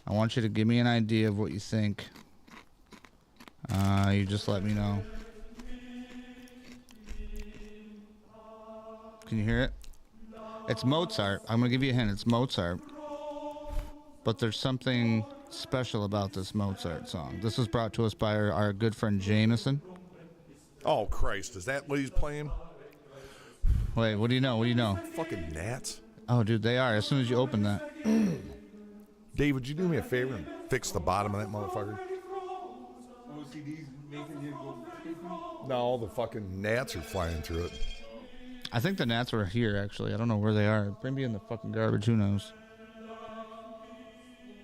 I want you to give me an idea of what you think. You just let me know. Can you hear it? It's Mozart. I'm going to give you a hint. It's Mozart. But there's something special about this Mozart song. This was brought to us by our good friend Jameson. Oh, Christ. Is that what he's playing? Wait, what do you know? What do you know? Fucking gnats. Oh, dude, they are. As soon as you open that. Dave, would you do me a favor and fix the bottom of that motherfucker? No, the fucking gnats are flying through it. I think the gnats were here, actually. I don't know where they are. Maybe in the fucking garbage. Who knows?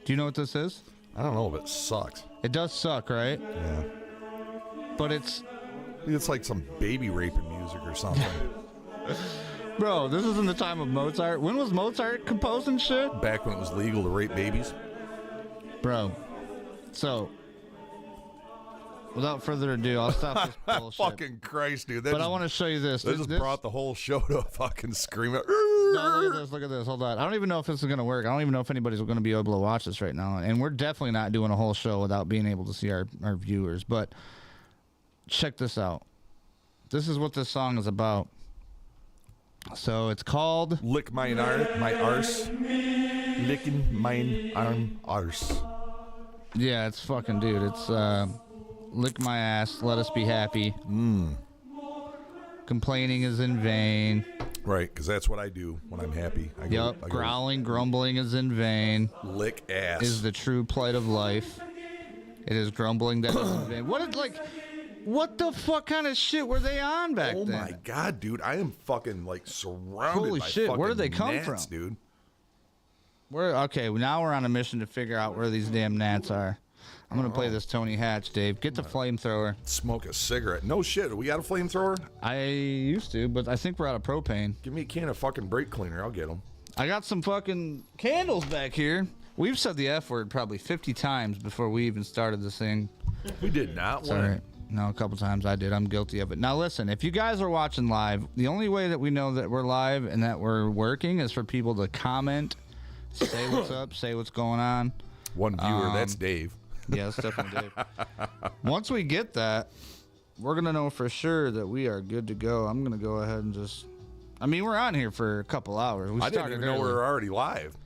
Do you know what this is? I don't know, but it sucks. It does suck, right? Yeah. But it's like some baby raping music or something. Bro, this is in the time of Mozart. When was Mozart composing shit? Back when it was legal to rape babies. Bro, so without further ado, I'll stop this bullshit. Fucking Christ, dude. But I want to show you this. They just brought the whole show to a fucking scream. No, look at this. Look at this. Hold on. I don't even know if this is going to work. I don't even know if anybody's going to be able to watch this right now. And we're definitely not doing a whole show without being able to see our viewers. But check this out. This is what this song is about. So it's called Lick Mine My Arse. Licking Mine Arm Arse. Yeah, it's fucking, dude. It's Lick My Ass, Let Us Be Happy. Complaining is in vain. Right, because that's what I do when I'm happy. I go, growling, grumbling is in vain. Lick ass. Is the true plight of life. It is grumbling that is in vain. What the fuck kind of shit were they on back then? Oh my god, dude. I am fucking like surrounded Holy by shit, fucking where did they come gnats, from? Dude. Okay, now we're on a mission to figure out where these damn gnats are. I'm going to play this Tony Hatch, Dave. Get the flamethrower. Smoke a cigarette. No shit. We got a flamethrower? I used to, but I think we're out of propane. Give me a can of fucking brake cleaner. I'll get them. I got some fucking candles back here. We've said the F word probably 50 times before we even started this thing. We did not. Sorry. No, a couple times I did. I'm guilty of it. Now, listen, if you guys are watching live, the only way that we know that we're live and that we're working is for people to comment, say what's up, say what's going on. One viewer, that's Dave. Yeah, that's definitely Dave. Once we get that, we're going to know for sure that we are good to go. I'm going to go ahead and just... I mean, we're on here for a couple hours. I didn't even know we were already live.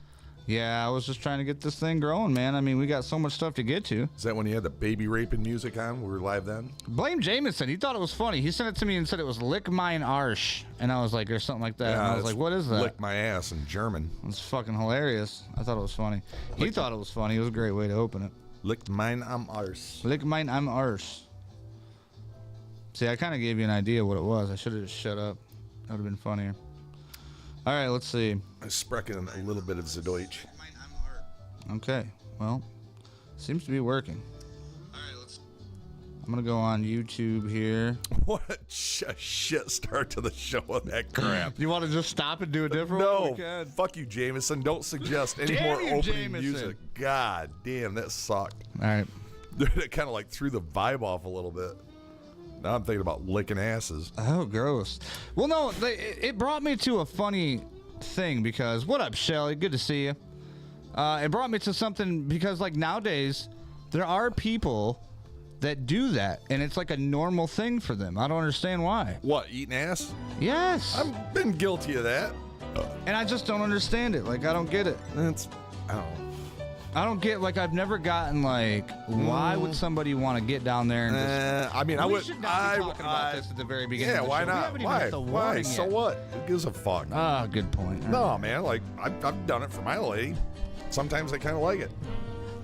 Yeah, I was just trying to get this thing growing, man. I mean, we got so much stuff to get to. Is that when you had the baby raping music on? We were live then? Blame Jameson. He thought it was funny. He sent it to me and said it was Lick Mine Arsch. And I was like, or something like that. Yeah, and I was like, what is that? Lick my ass in German. It's fucking hilarious. I thought it was funny. He thought it was funny. It was a great way to open it. Lick mine am Arsch. Lick mine am Arsch. See, I kind of gave you an idea what it was. I should have just shut up. That would have been funnier. All right, let's see. I sprechen a little bit of the Deutsch. Okay, well, seems to be working. All right, I'm gonna go on YouTube here. What a shit start to the show with that crap. You want to just stop and do a different one? No, fuck you, Jameson. Don't suggest any more opening Jameson. music. God damn, that sucked. All right. That kind of like threw the vibe off a little bit. Now I'm thinking about licking asses. Oh, gross. Well, no, it brought me to a funny thing because, what up, Shelly? Good to see you. It brought me to something because, like, nowadays, there are people that do that, and it's like a normal thing for them. I don't understand why. What, eating ass? Yes. I've been guilty of that. And I just don't understand it. Like, I don't get it. I don't know. I don't get, like, I've never gotten, like, why would somebody want to get down there and just... I mean, we should not be talking about this at the very beginning of the why show. not? Why? So yet. what? Who gives a fuck? Ah, good point. No, man, like, I've done it for my lady. Sometimes I kind of like it.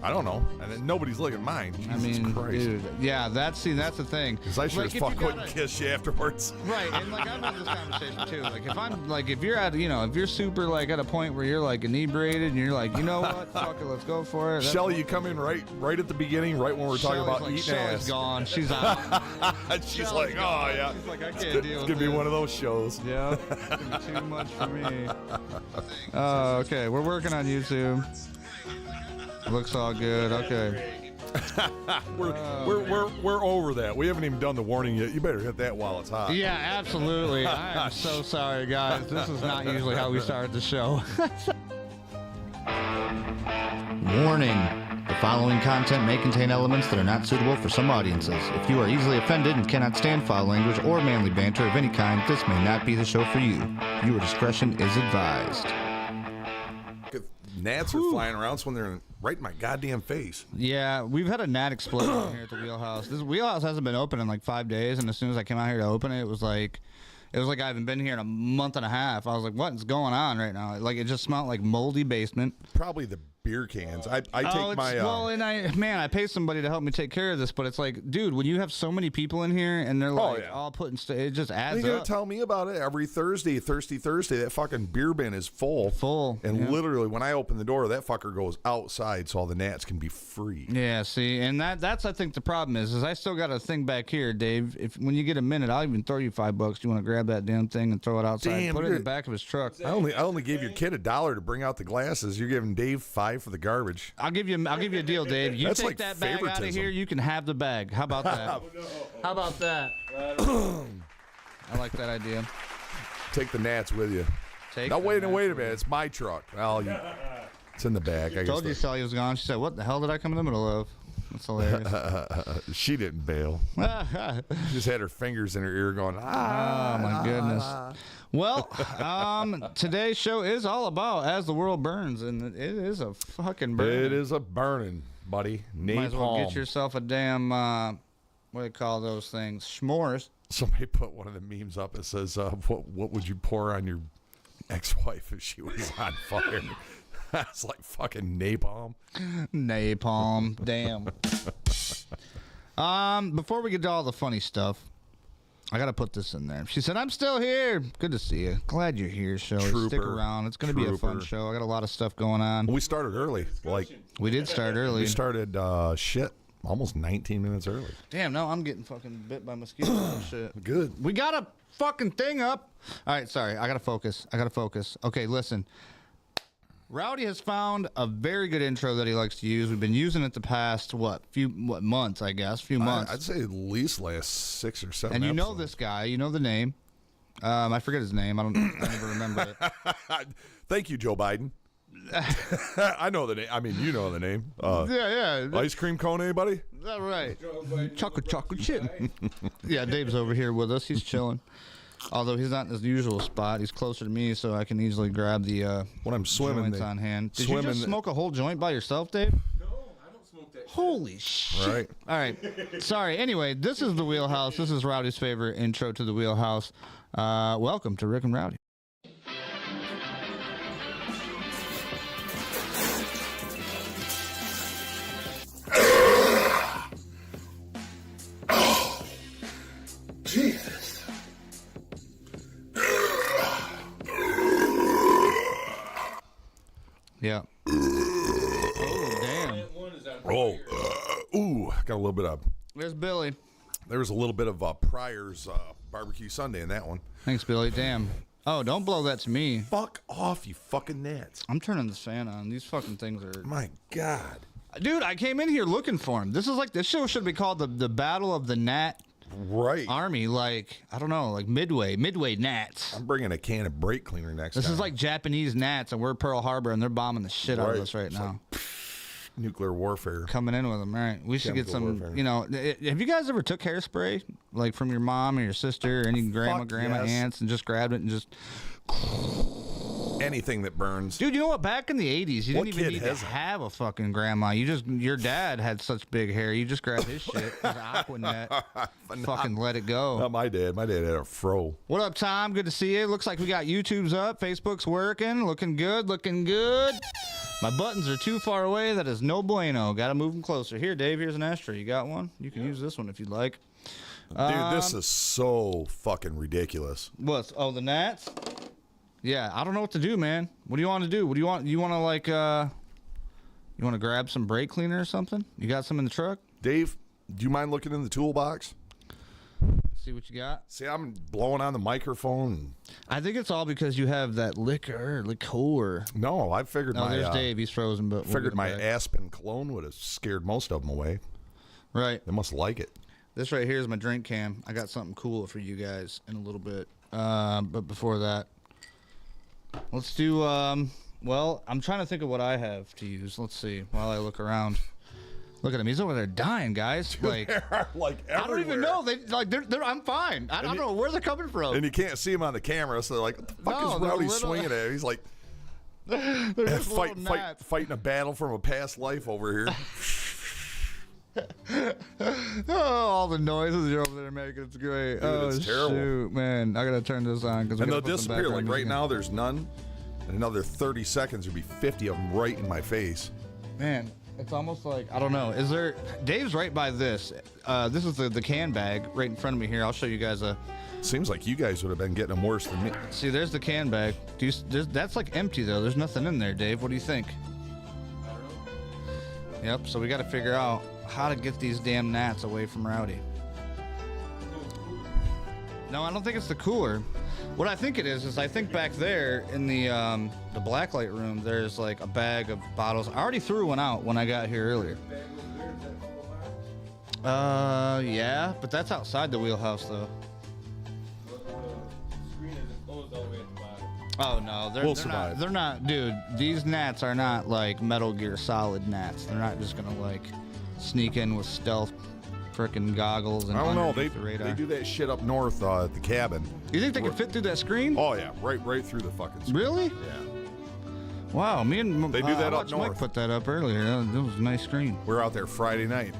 I don't know. And then nobody's looking at mine. Jesus Christ. Dude, yeah, that's the thing. Because I sure as fuck wouldn't kiss you afterwards. Right, and like I've had this conversation too. Like if I'm like if you're at if you're super like at a point where you're like inebriated and you're like, you know what, fuck it, let's go for it. Shelly, you come in right at the beginning, right when we're talking about eating Shelly's ass. Gone. She's out. She's like, oh yeah. She's like, I can't deal with It's gonna be one of those shows. Yeah, it's gonna be too much for me. Oh, okay. We're working on YouTube. Looks all good. Okay. We're over that. We haven't even done the warning yet. You better hit that while it's hot. Yeah, absolutely. I am so sorry, guys. This is not usually how we start the show. Warning. following content may contain elements that are not suitable for some audiences. If you are easily offended and cannot stand foul language or manly banter of any kind, this may not be the show for you. Your discretion is advised. Gnats are flying around when they're right in my goddamn face. Yeah, we've had a gnat explosion here at the wheelhouse. This wheelhouse hasn't been open in like 5 days, and as soon as I came out here to open it, it was like I haven't been here in a month and a half. I was like, what is going on right now? Like, it just smelled like moldy basement. Probably the beer cans. I take my... Well, and I pay somebody to help me take care of this, but it's like, dude, when you have so many people in here and they're like all putting it just adds up. You're going to tell me about it every Thursday, Thirsty Thursday. That fucking beer bin is full. And literally, when I open the door, that fucker goes outside so all the gnats can be free. Yeah, see, and that's I think the problem is I still got a thing back here, Dave. When you get a minute, I'll even throw you $5. You want to grab that damn thing and throw it outside, put it in the back of his truck. I only gave your kid $1 to bring out the glasses. You're giving Dave $5 for the garbage. I'll give you a deal, Dave. You take that bag out of here, you can have the bag. How about that? How about that? I like that idea. Take the gnats with you. Now wait a minute. It's my truck. Well, it's in the back. I told you Sally was gone. She said, "What the hell did I come in the middle of?" That's hilarious. She didn't bail. She just had her fingers in her ear going, oh, my goodness. Well, today's show is all about As the World Burns, and it is a fucking burn. It is a burning, buddy. Napalm. Might as well get yourself a damn, what do you call those things? S'mores. Somebody put one of the memes up that says, what would you pour on your ex-wife if she was on fire? That's like fucking napalm. Napalm. Damn. Before we get to all the funny stuff, I got to put this in there. She said, I'm still here. Good to see you. Glad you're here, Shelly. Stick around. It's going to be a fun show. I got a lot of stuff going on. We started early. We did start early. We started, almost 19 minutes early. Damn, no, I'm getting fucking bit by mosquitoes and shit. Good. We got a fucking thing up. All right, sorry. I got to focus. Okay, listen. Rowdy has found a very good intro that he likes to use. We've been using it the past, months, I guess. Few months. I'd say at least last 6 or 7 And you episodes. know this guy. You know the name. I forget his name. I never remember it. Thank you, Joe Biden. I know the name. I mean, you know the name. Yeah. Ice cream cone, anybody? Is that right? Chocolate chip. Yeah, Dave's over here with us. He's chilling. Although he's not in his usual spot. He's closer to me, so I can easily grab the when I'm swimming, joints on hand. Did you just smoke a whole joint by yourself, Dave? No, I don't smoke that shit. Holy shit. Right. All right. Sorry. Anyway, this is the Wheelhouse. This is Rowdy's favorite intro to the Wheelhouse. Welcome to Rick and Rowdy. Jesus. Yeah. Oh, damn. Got a little bit of... There's Billy. There was a little bit of Pryor's barbecue Sunday in that one. Thanks, Billy. Damn. Oh, don't blow that to me. Fuck off, you fucking gnats. I'm turning this fan on. These fucking things are... My God. Dude, I came in here looking for him. This show should be called the Battle of the Gnat Army. Like, I don't know, like Midway Gnats. I'm bringing a can of brake cleaner next time. This is like Japanese gnats, and we're Pearl Harbor, and they're bombing the shit out of us right now. Like, nuclear warfare. Coming in with them, right? We should get some, warfare. Have you guys ever took hairspray, like from your mom or your sister or any grandma, aunts, and just grabbed it and just... Anything that burns. Dude, you know what? Back in the 80s, you didn't even need to have a fucking grandma. Your dad had such big hair. You just grabbed his shit, his Aquanet, fucking let it go. Not my dad. My dad had a fro. What up, Tom? Good to see you. Looks like we got YouTube's up. Facebook's working. Looking good. My buttons are too far away. That is no bueno. Got to move them closer. Here, Dave, here's an ashtray. You got one? You can use this one if you'd like. Dude, this is so fucking ridiculous. What? Oh, the gnats? Yeah, I don't know what to do, man. What do you want to do? What do you want? You want to like, you want to grab some brake cleaner or something? You got some in the truck? Dave, do you mind looking in the toolbox? See what you got? See, I'm blowing on the microphone. I think it's all because you have that liquor. No, I figured there's Dave. He's frozen, but figured my Aspen cologne would have scared most of them away. Right. They must like it. This right here is my drink cam. I got something cool for you guys in a little bit. But before that, let's do, well, I'm trying to think of what I have to use. Let's see while I look around. Look at him. He's over there dying, guys. Dude, like, like I don't even know. I'm fine. I don't know where they're coming from. And you can't see him on the camera, so they're like, what the fuck is Rowdy swinging at? He's like, fighting a battle from a past life over here. Oh, all the noises you're over there making. It's great. Dude, it's terrible. Shoot, man. I got to turn this on. And they'll disappear. Like right now, there's none. In another 30 seconds, there'll be 50 of them right in my face. Man. It's almost like, I don't know. Is there... Dave's right by this. This is the can bag right in front of me here. I'll show you guys a... Seems like you guys would have been getting them worse than me. See, there's the can bag. That's like empty, though. There's nothing in there, Dave. What do you think? Yep, so we got to figure out how to get these damn gnats away from Rowdy. No, I don't think it's the cooler. What I think it is I think back there in the blacklight room, there's like a bag of bottles. I already threw one out when I got here earlier. Yeah, but that's outside the wheelhouse though. Oh no, they're not, dude. These gnats are not like Metal Gear Solid gnats. They're not just gonna like sneak in with stealth freaking goggles and I don't know. They do that shit up north at the cabin. You think they can fit through that screen? Oh yeah, right through the fucking screen. Really? Yeah. Wow, me and they do that up north. Mike put that up earlier. That was a nice screen. We're out there Friday night.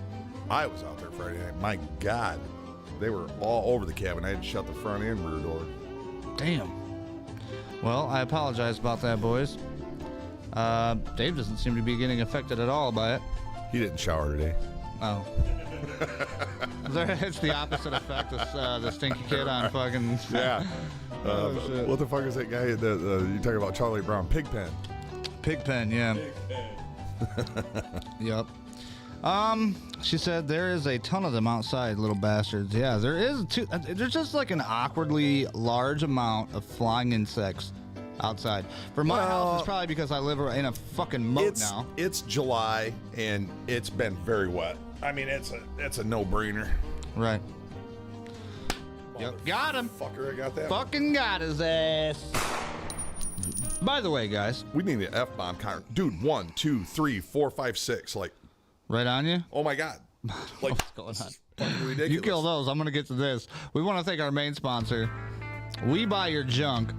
I was out there Friday night. My God, they were all over the cabin. I had to shut the front and rear door. Damn. Well, I apologize about that, boys. Dave doesn't seem to be getting affected at all by it. He didn't shower today. Oh. It's the opposite effect of the stinky kid on fucking... Yeah. What the fuck is that guy? You talking about Charlie Brown? Pigpen. Pigpen, yeah. Yep. She said there is a ton of them outside, little bastards. Yeah, there is too. There's just like an awkwardly large amount of flying insects outside. For my house, it's probably because I live in a fucking moat now. It's July and it's been very wet. I mean, it's a no-brainer. Right. Yep. Got him. Fucker, I got that. Fucking got his ass. By the way, guys, we need the F-bomb counter. Dude, 1, 2, 3, 4, 5, 6. Like, right on you? Oh my God. Like, what's going on? Fucking ridiculous. You kill those. I'm gonna get to this. We want to thank our main sponsor. We buy your junk.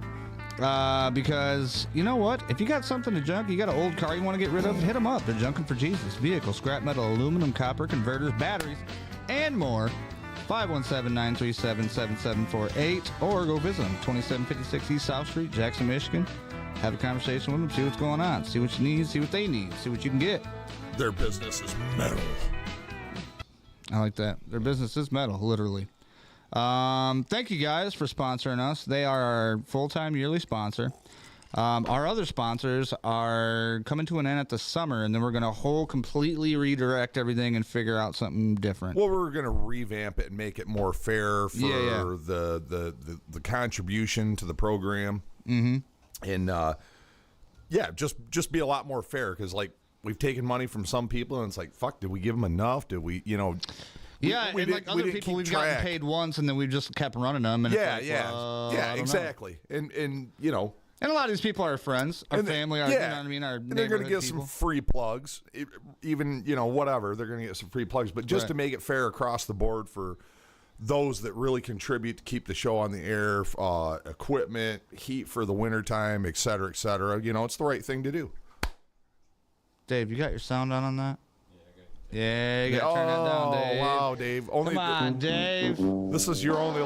Because you know what? If you got something to junk, you got an old car you want to get rid of, hit them up. They're junking for Jesus. Vehicles, scrap metal, aluminum, copper, converters, batteries, and more. 517-937-7748 or go visit them. 2756 East South Street, Jackson, Michigan. Have a conversation with them, see what's going on, see what you need, see what they need, see what you can get. Their business is metal. I like that. Their business is metal, literally. Thank you guys for sponsoring us. They are our full-time yearly sponsor. Our other sponsors are coming to an end at the summer, and then we're going to completely redirect everything and figure out something different. Well, we're going to revamp it and make it more fair for the contribution to the program. Mm-hmm. And just be a lot more fair, because like we've taken money from some people, and it's like, fuck, did we give them enough? Did we, you know? Yeah, and like other people, we've gotten paid once, and then we've just kept running them. And exactly. And you know, and a lot of these people are friends, our family, you know what I mean, our and they're going to get some free plugs, even whatever. They're going to get some free plugs, but just to make it fair across the board for those that really contribute to keep the show on the air, equipment, heat for the wintertime, et cetera, et cetera. You know, it's the right thing to do. Dave, you got your sound on that? Yeah, you gotta turn that down, Dave. Wow, Dave. Come on, Dave. This is your only,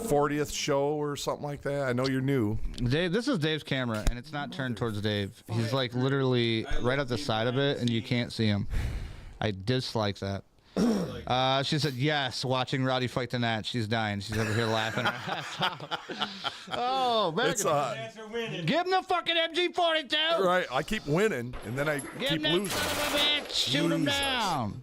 40th show or something like that? I know you're new. Dave, this is Dave's camera, and it's not turned towards Dave. He's, literally right at the side of it, and you can't see him. I dislike that. She said, yes, watching Rowdy fight the gnat. She's dying. She's over here laughing her ass off. Oh, man. Give him the fucking MG42. Right. I keep winning, and then I keep losing. Son of a bitch. Shoot him down.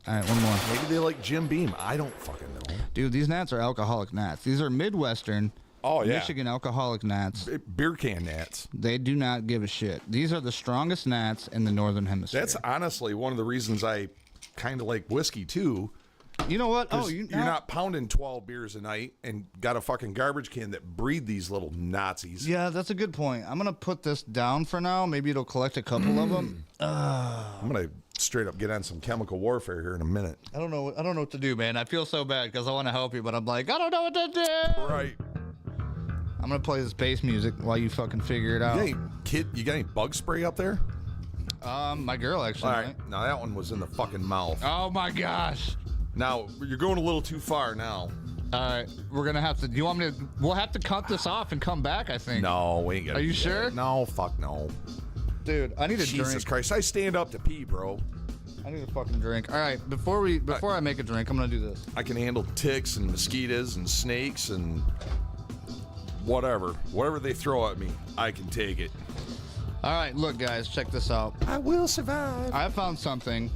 All right, one more. Maybe they like Jim Beam. I don't fucking know. Dude, these gnats are alcoholic gnats. These are Midwestern, Michigan alcoholic gnats. Beer can gnats. They do not give a shit. These are the strongest gnats in the Northern Hemisphere. That's honestly one of the reasons I kind of like whiskey too. You know what? Oh, you're not pounding 12 beers a night and got a fucking garbage can that breed these little Nazis. Yeah, that's a good point. I'm gonna put this down for now. Maybe it'll collect a couple of them. I'm gonna straight up get on some chemical warfare here in a minute. I don't know what to do, man. I feel so bad because I want to help you, but I'm like, I don't know what to do. Right. I'm gonna play this bass music while you fucking figure it out. Hey, kid, you got any bug spray up there? My girl actually. All right. Now that one was in the fucking mouth. Oh my gosh. Now you're going a little too far now. All right, we're gonna have to. Do you want me to? We'll have to cut this off and come back. I think. No, we ain't gonna. Are you sure? That. No, fuck no. Dude, I need a drink. Jesus Christ! I stand up to pee, bro. I need a fucking drink. All right, before I make a drink, I'm gonna do this. I can handle ticks and mosquitoes and snakes and whatever they throw at me. I can take it. All right, look, guys, check this out. I will survive. I found something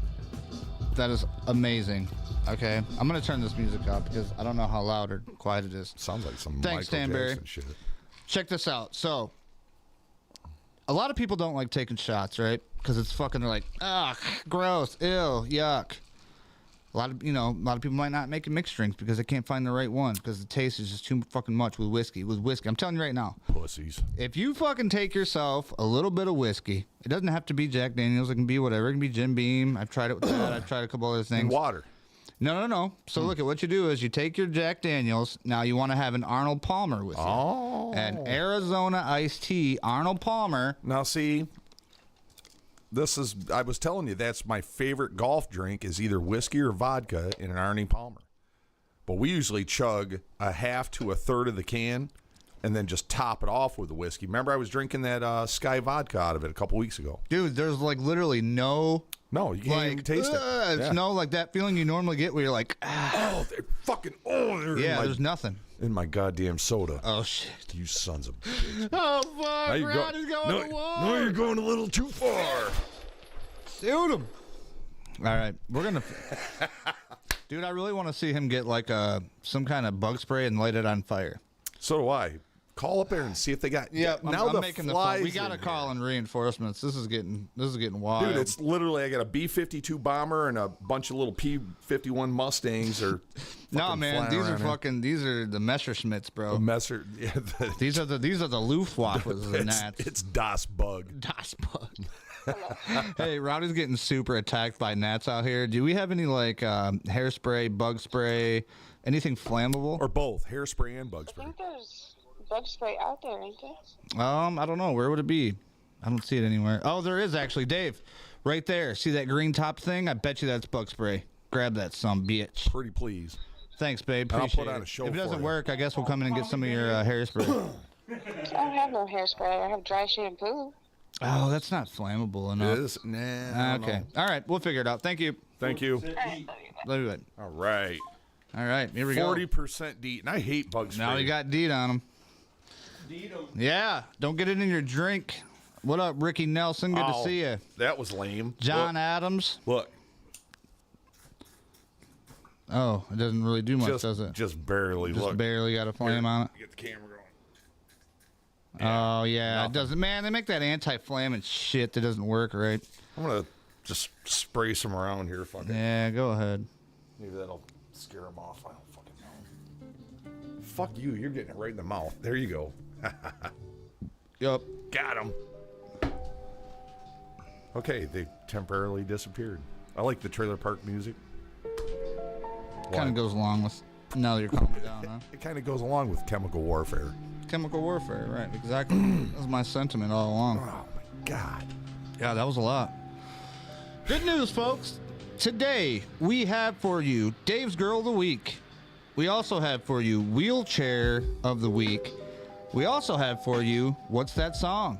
that is amazing. Okay, I'm gonna turn this music up because I don't know how loud or quiet it is. Sounds like some Thanks, Michael Stanberry. Jackson shit. Check this out. So, a lot of people don't like taking shots, right? Because it's fucking, they're like, ugh, gross, ew, yuck. A lot of people might not make a mixed drinks because they can't find the right one because the taste is just too fucking much with whiskey. I'm telling you right now. Pussies. If you fucking take yourself a little bit of whiskey, it doesn't have to be Jack Daniels. It can be whatever. It can be Jim Beam. I've tried it with that. I've tried a couple other things. And water. No. So look at what you do is you take your Jack Daniels. Now you want to have an Arnold Palmer with you. Oh. An Arizona iced tea, Arnold Palmer. Now see, I was telling you that's my favorite golf drink is either whiskey or vodka in an Arnie Palmer. But we usually chug a half to a third of the can and then just top it off with the whiskey. Remember I was drinking that Sky vodka out of it a couple weeks ago. Dude, there's like literally no... No, you can't even taste it. It's no like that feeling you normally get where you're like, oh, they're fucking, there's nothing. In my goddamn soda. Oh, shit. You sons of bitches. Oh, fuck, Rowdy's going to war. No, you're going a little too far. Shoot him. All right, we're going to... Dude, I really want to see him get like some kind of bug spray and light it on fire. So do I. Call up there and see if they got. Yeah, now I'm the making the flies. We gotta call in reinforcements. This is getting wild. Dude, it's literally I got a B-52 bomber and a bunch of little P-51 Mustangs or. No, man, these are the Messerschmitts, bro. These are the Luftwaffes and that. It's Das Bug. Das Bug. Hey, Rowdy's getting super attacked by gnats out here. Do we have any like hairspray, bug spray, anything flammable? Or both, hairspray and bug spray. I think there's bug spray out there, ain't there? I don't know. Where would it be? I don't see it anywhere. Oh, there is actually, Dave. Right there. See that green top thing? I bet you that's bug spray. Grab that some bitch. Pretty please. Thanks, babe. I'll Appreciate put on it. a show If it for doesn't you. work, I guess we'll come in and get some of your hairspray. I don't have no hairspray. I have dry shampoo. Oh, that's not flammable enough. It is? Nah. Okay. All right. We'll figure it out. Thank you. Thank you. Let me do All right. All right. Here we go. 40% DEET. And I hate bug spray. Now you got DEET on them. Yeah. Don't get it in your drink. What up, Ricky Nelson? Good to see you. That was lame. John Adams. Look. Oh, it doesn't really do much, does it? Just barely. Just look. barely got a flame on it. Get the camera going. Oh, yeah. It doesn't. Man, they make that anti-flame and shit that doesn't work right. I'm going to just spray some around here. Yeah, go ahead. Maybe that'll scare them off. I don't fucking know. Fuck you. You're getting it right in the mouth. There you go. Yup. Got him. Okay, they temporarily disappeared. I like the trailer park music. Kind of goes along with, now that you're calming down, huh? It kind of goes along with chemical warfare. Chemical warfare, right, exactly. That was my sentiment all along. Oh, my God. Yeah, that was a lot. Good news, folks. Today, we have for you Dave's Girl of the Week. We also have for you Wheelchair of the Week. We also have for you What's That Song?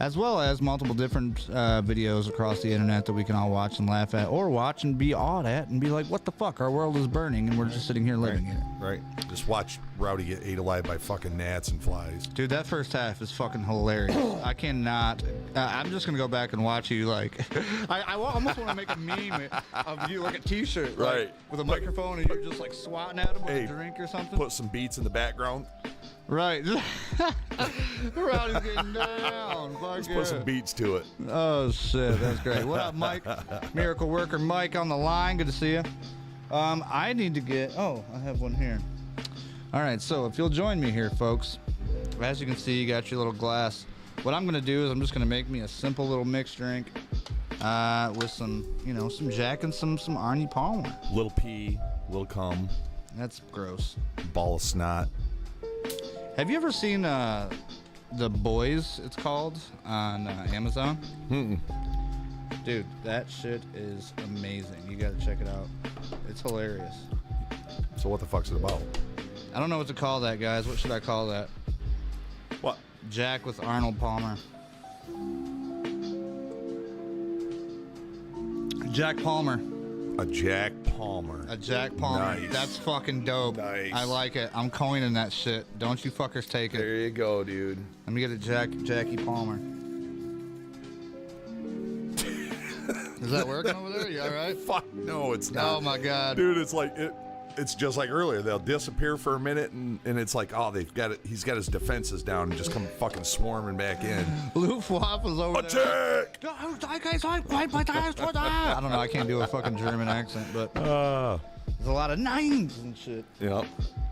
As well as multiple different videos across the internet that we can all watch and laugh at, or watch and be awed at and be like, what the fuck? Our world is burning and we're just sitting here living in it. Right. Just watch Rowdy get ate alive by fucking gnats and flies. Dude, that first half is fucking hilarious. I cannot. I'm just going to go back and watch you like. I almost want to make a meme of you, like a t shirt. Right. Like, with a microphone and you're just like swatting at him with a drink or something. Put some beats in the background. Right. Rowdy's getting down. Let's put some beats to it. Oh, shit. That's great. What up, Mike? Miracle Worker Mike on the line. Good to see you. I need to get... Oh, I have one here. All right, so if you'll join me here, folks. As you can see, you got your little glass. What I'm going to do is I'm just going to make me a simple little mixed drink. with some, some Jack and some Arnie Palmer. Little pee, little cum. That's gross. Ball of snot. Have you ever seen The Boys, it's called, on Amazon? Dude, that shit is amazing. You gotta check it out. It's hilarious. So what the fuck's it about? I don't know what to call that, guys. What should I call that? What? Jack with Arnold Palmer. Jack Palmer. A Jack Palmer. A Jack Palmer. Nice. That's fucking dope. Nice. I like it. I'm coining that shit. Don't you fuckers take it. There you go, dude. Let me get a Jackie Palmer. Is that working over there? You all right? Fuck no, it's not. Oh my god, dude! It's like it's just like earlier. They'll disappear for a minute, and it's like, oh, they've got it. He's got his defenses down and just come fucking swarming back in. Luftwaffe is over there. I don't know. I can't do a fucking German accent, but there's a lot of nines and shit. Yep.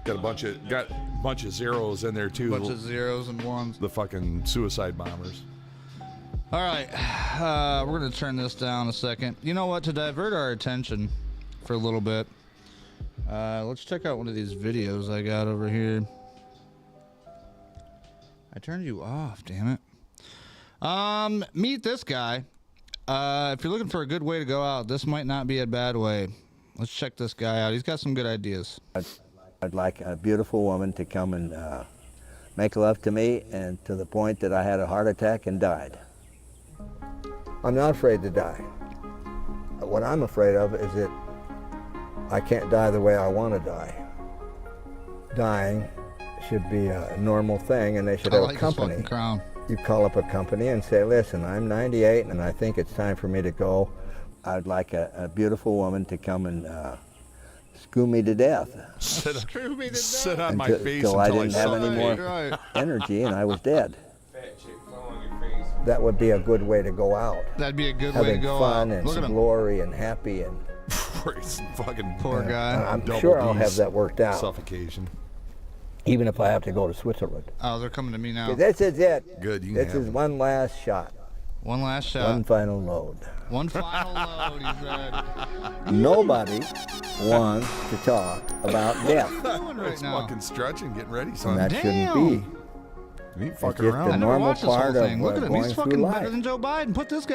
Got a bunch of zeros in there too. A bunch of zeros and ones. The fucking suicide bombers. All right, we're going to turn this down a second. You know what? To divert our attention for a little bit, let's check out one of these videos I got over here. I turned you off, damn it. Meet this guy. If you're looking for a good way to go out, this might not be a bad way. Let's check this guy out. He's got some good ideas. I'd like a beautiful woman to come and make love to me, and to the point that I had a heart attack and died. I'm not afraid to die. What I'm afraid of is that I can't die the way I want to die. Dying should be a normal thing, and they should have a company. You call up a company and say, listen, I'm 98 and I think it's time for me to go. I'd like a beautiful woman to come and screw me to death. Sit on my face until I didn't have any more energy and I was dead. That would be a good way to go out. That'd be a good way to go out. Having fun and glory and happy and. Fucking poor guy. I'm sure I'll have that worked out. Suffocation. Even if I have to go to Switzerland. Oh, they're coming to me now. This is it. Good. This is one last shot. One last shot. One final load. One final load, he said. Nobody wants to talk about death. It's fucking stretching, getting ready, son. And that shouldn't be. You ain't fucking around. I never watched this whole thing. Look at him. He's fucking better than Joe Biden. Put this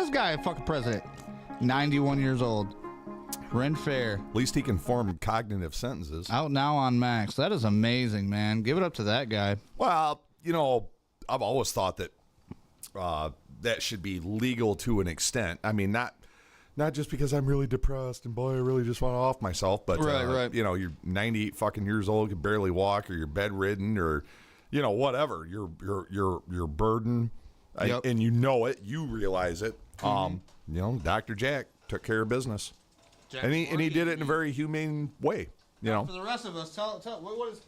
guy a fucking president. 91 years old. Ren Fair. At least he can form cognitive sentences. Out now on Max. That is amazing, man. Give it up to that guy. Well, I've always thought that that should be legal to an extent. I mean, not just because I'm really depressed and boy, I really just want to off myself, but right. You're 98 fucking years old, can barely walk, or you're bedridden, or whatever. Your burden, yep. And you realize it. Dr. Jack took care of business. And he did it in a very humane way. For the rest of us, tell who is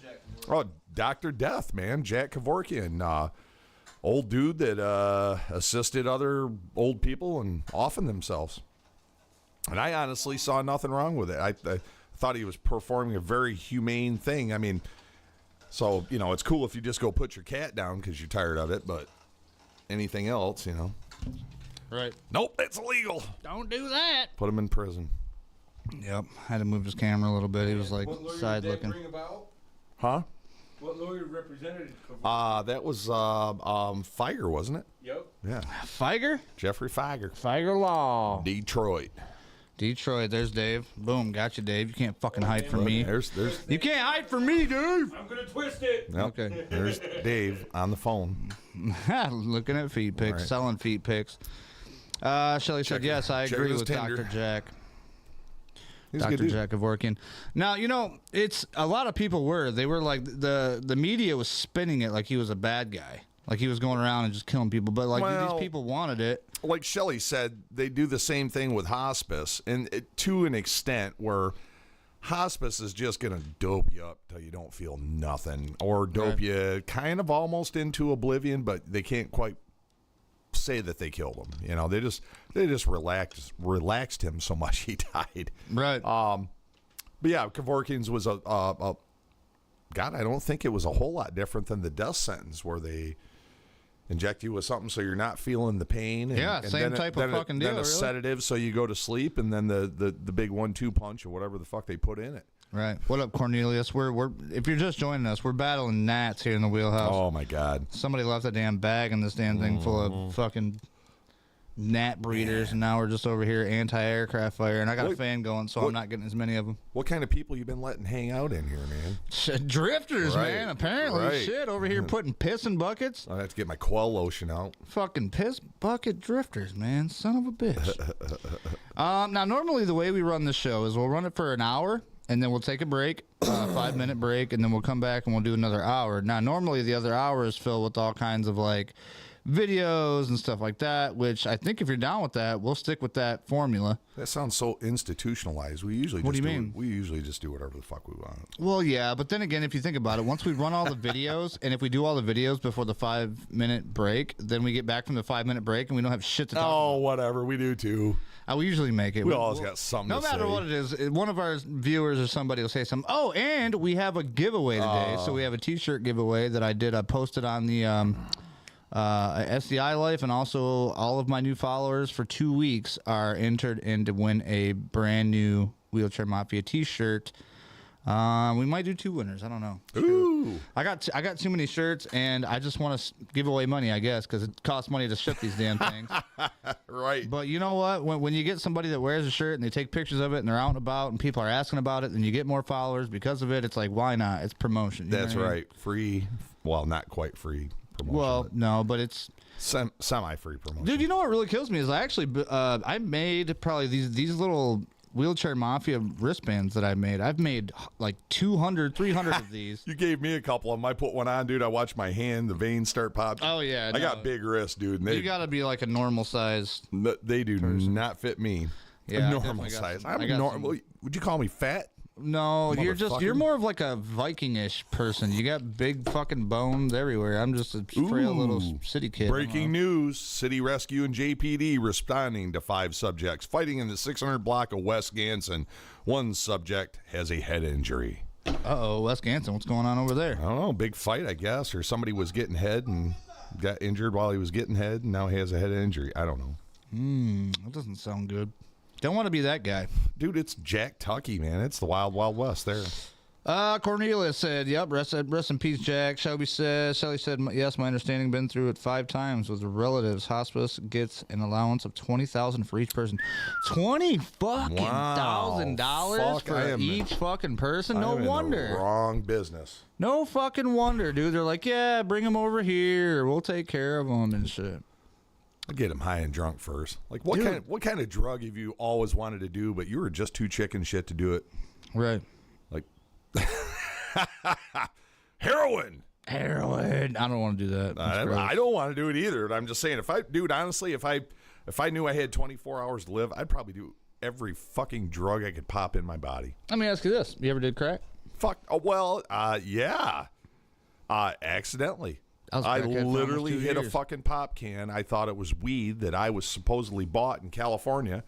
Jack? Oh, Dr. Death, man, Jack Kevorkian, old dude that assisted other old people and offing themselves. And I honestly saw nothing wrong with it. I thought he was performing a very humane thing. I mean, so it's cool if you just go put your cat down because you're tired of it, but anything else, Right. Nope, it's illegal. Don't do that. Put him in prison. Yep. Had to move his camera a little bit. He was like side looking. Huh? What lawyer represented? That was Feiger, wasn't it? Yep. Yeah. Feiger? Jeffrey Feiger. Feiger Law. Detroit. There's Dave. Boom. Got you, Dave. You can't fucking hide from me. There's. You can't hide from me, Dave. I'm gonna twist it. Yep. Okay. There's Dave on the phone. Looking at feet pics, Right. selling feet pics. Shelly said, yes, I agree with Tinder. Dr. Jack. He's a Dr. good dude. Jack Kevorkian. Now, it's a lot of people they were like, the media was spinning it like he was a bad guy. Like he was going around and just killing people. But these people wanted it. Like Shelly said, they do the same thing with hospice. And to an extent where hospice is just going to dope you up till you don't feel nothing. Or dope you kind of almost into oblivion, but they can't quite say that they killed him. They just relaxed him so much he died. Right. But yeah, Kevorkian's was a God, I don't think it was a whole lot different than the death sentence where they inject you with something so you're not feeling the pain. And, Yeah, and same then type of then fucking deal, Then a really. sedative so you go to sleep, and then the big 1-2 punch or whatever the fuck they put in it. Right. What up, Cornelius? We're if you're just joining us, we're battling gnats here in the wheelhouse. Oh my God! Somebody left a damn bag in this damn thing full of fucking gnat breeders, and now we're just over here anti-aircraft fire, and I got a fan going, so I'm not getting as many of them. What kind of people you been letting hang out in here, man? Drifters, Right. man. Apparently, Right. shit over here putting piss in buckets. I have to get my Quell lotion out. Fucking piss bucket drifters, man. Son of a bitch. Now, normally the way we run the show is we'll run it for an hour, and then we'll take a break, 5-minute break, and then we'll come back and we'll do another hour. Now, normally the other hour is filled with all kinds of like videos and stuff like that, which I think if you're down with that, we'll stick with that formula. That sounds so institutionalized. We usually What just do you mean? We usually just do whatever the fuck we want. Well, yeah, but then again, if you think about it, once we run all the videos, and if we do all the videos before the 5-minute break, then we get back from the 5-minute break and we don't have shit to talk Oh, about. whatever. We do too. We usually make it. We always got something no to matter say. what it is, one of our viewers or somebody will say something. Oh, and we have a giveaway today. So we have a T-shirt giveaway that I did. I posted on the SDI Life, and also all of my new followers for 2 weeks are entered in to win a brand new Wheelchair Mafia T-shirt. We might do 2 winners. I don't know. Ooh. I got too many shirts, and I just want to give away money, I guess, because it costs money to ship these damn things. Right. But you know what? When you get somebody that wears a shirt and they take pictures of it and they're out and about and people are asking about it, and you get more followers because of it, it's like, why not? It's promotion. You know That's what I mean? right. Free. Well, not quite free promotion. Well, but no, but it's semi-free promotion. dude. You know what really kills me is I made probably these little Wheelchair Mafia wristbands that I made. I've made like 200, 300 of these. You gave me a couple of them. I put one on, dude. I watched my hand, the veins start popping. Oh yeah, I got big wrists, dude. And You got to be like a normal size. they do not fit me. Yeah, A I normal definitely got size. some- I'm I got normal. Would you call me fat? No, you're Motherfucker. more of like a Viking-ish person. You got big fucking bones everywhere. I'm just a frail little city kid. Breaking news. City Rescue and JPD responding to 5 subjects fighting in the 600 block of West Ganson. One subject has a head injury. Uh-oh, Wes Ganson, what's going on over there? I don't know, big fight, I guess, or somebody was getting head and got injured while he was getting head, and now he has a head injury. I don't know. That doesn't sound good. Don't want to be that guy. Dude, it's Jack Tucky, man. It's the Wild Wild West there. Cornelius said, yep, rest in peace, Jack. Shelby said, yes, my understanding, been through it 5 times with relatives. Hospice gets an allowance of $20,000 for each person. $20,000 Fuck, for each fucking person? No I'm in the wonder. wrong business. No fucking wonder, dude. They're like, yeah, bring them over here. We'll take care of them and shit. I'd get him high and drunk first. Like, what Dude. kind of drug have you always wanted to do, but you were just too chicken shit to do it? Right. Like, heroin. I don't want to do that. That's gross. I don't want to do it either. But I'm just saying, honestly, if I knew I had 24 hours to live, I'd probably do every fucking drug I could pop in my body. Let me ask you this. You ever did crack? Fuck. Oh, well, yeah. Accidentally. I crackhead for almost literally 2 hit a years. fucking pop can. I thought it was weed that I was supposedly bought in California,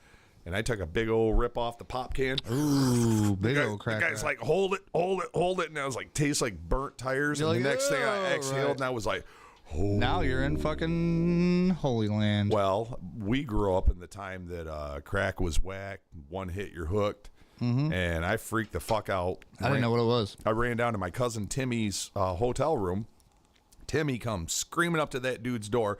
and I took a big old rip off the pop can. Ooh, big old The crack. guy's like, hold it, and I was like, tastes like burnt tires. You're and the like, next thing I "Oh, exhaled, right." and I was like, oh. Now you're in fucking Holy Land. Well, we grew up in the time that crack was whack. One hit, you're hooked. And I freaked the fuck out. I didn't know what it was. I ran down to my cousin Timmy's hotel room. Timmy comes screaming up to that dude's door.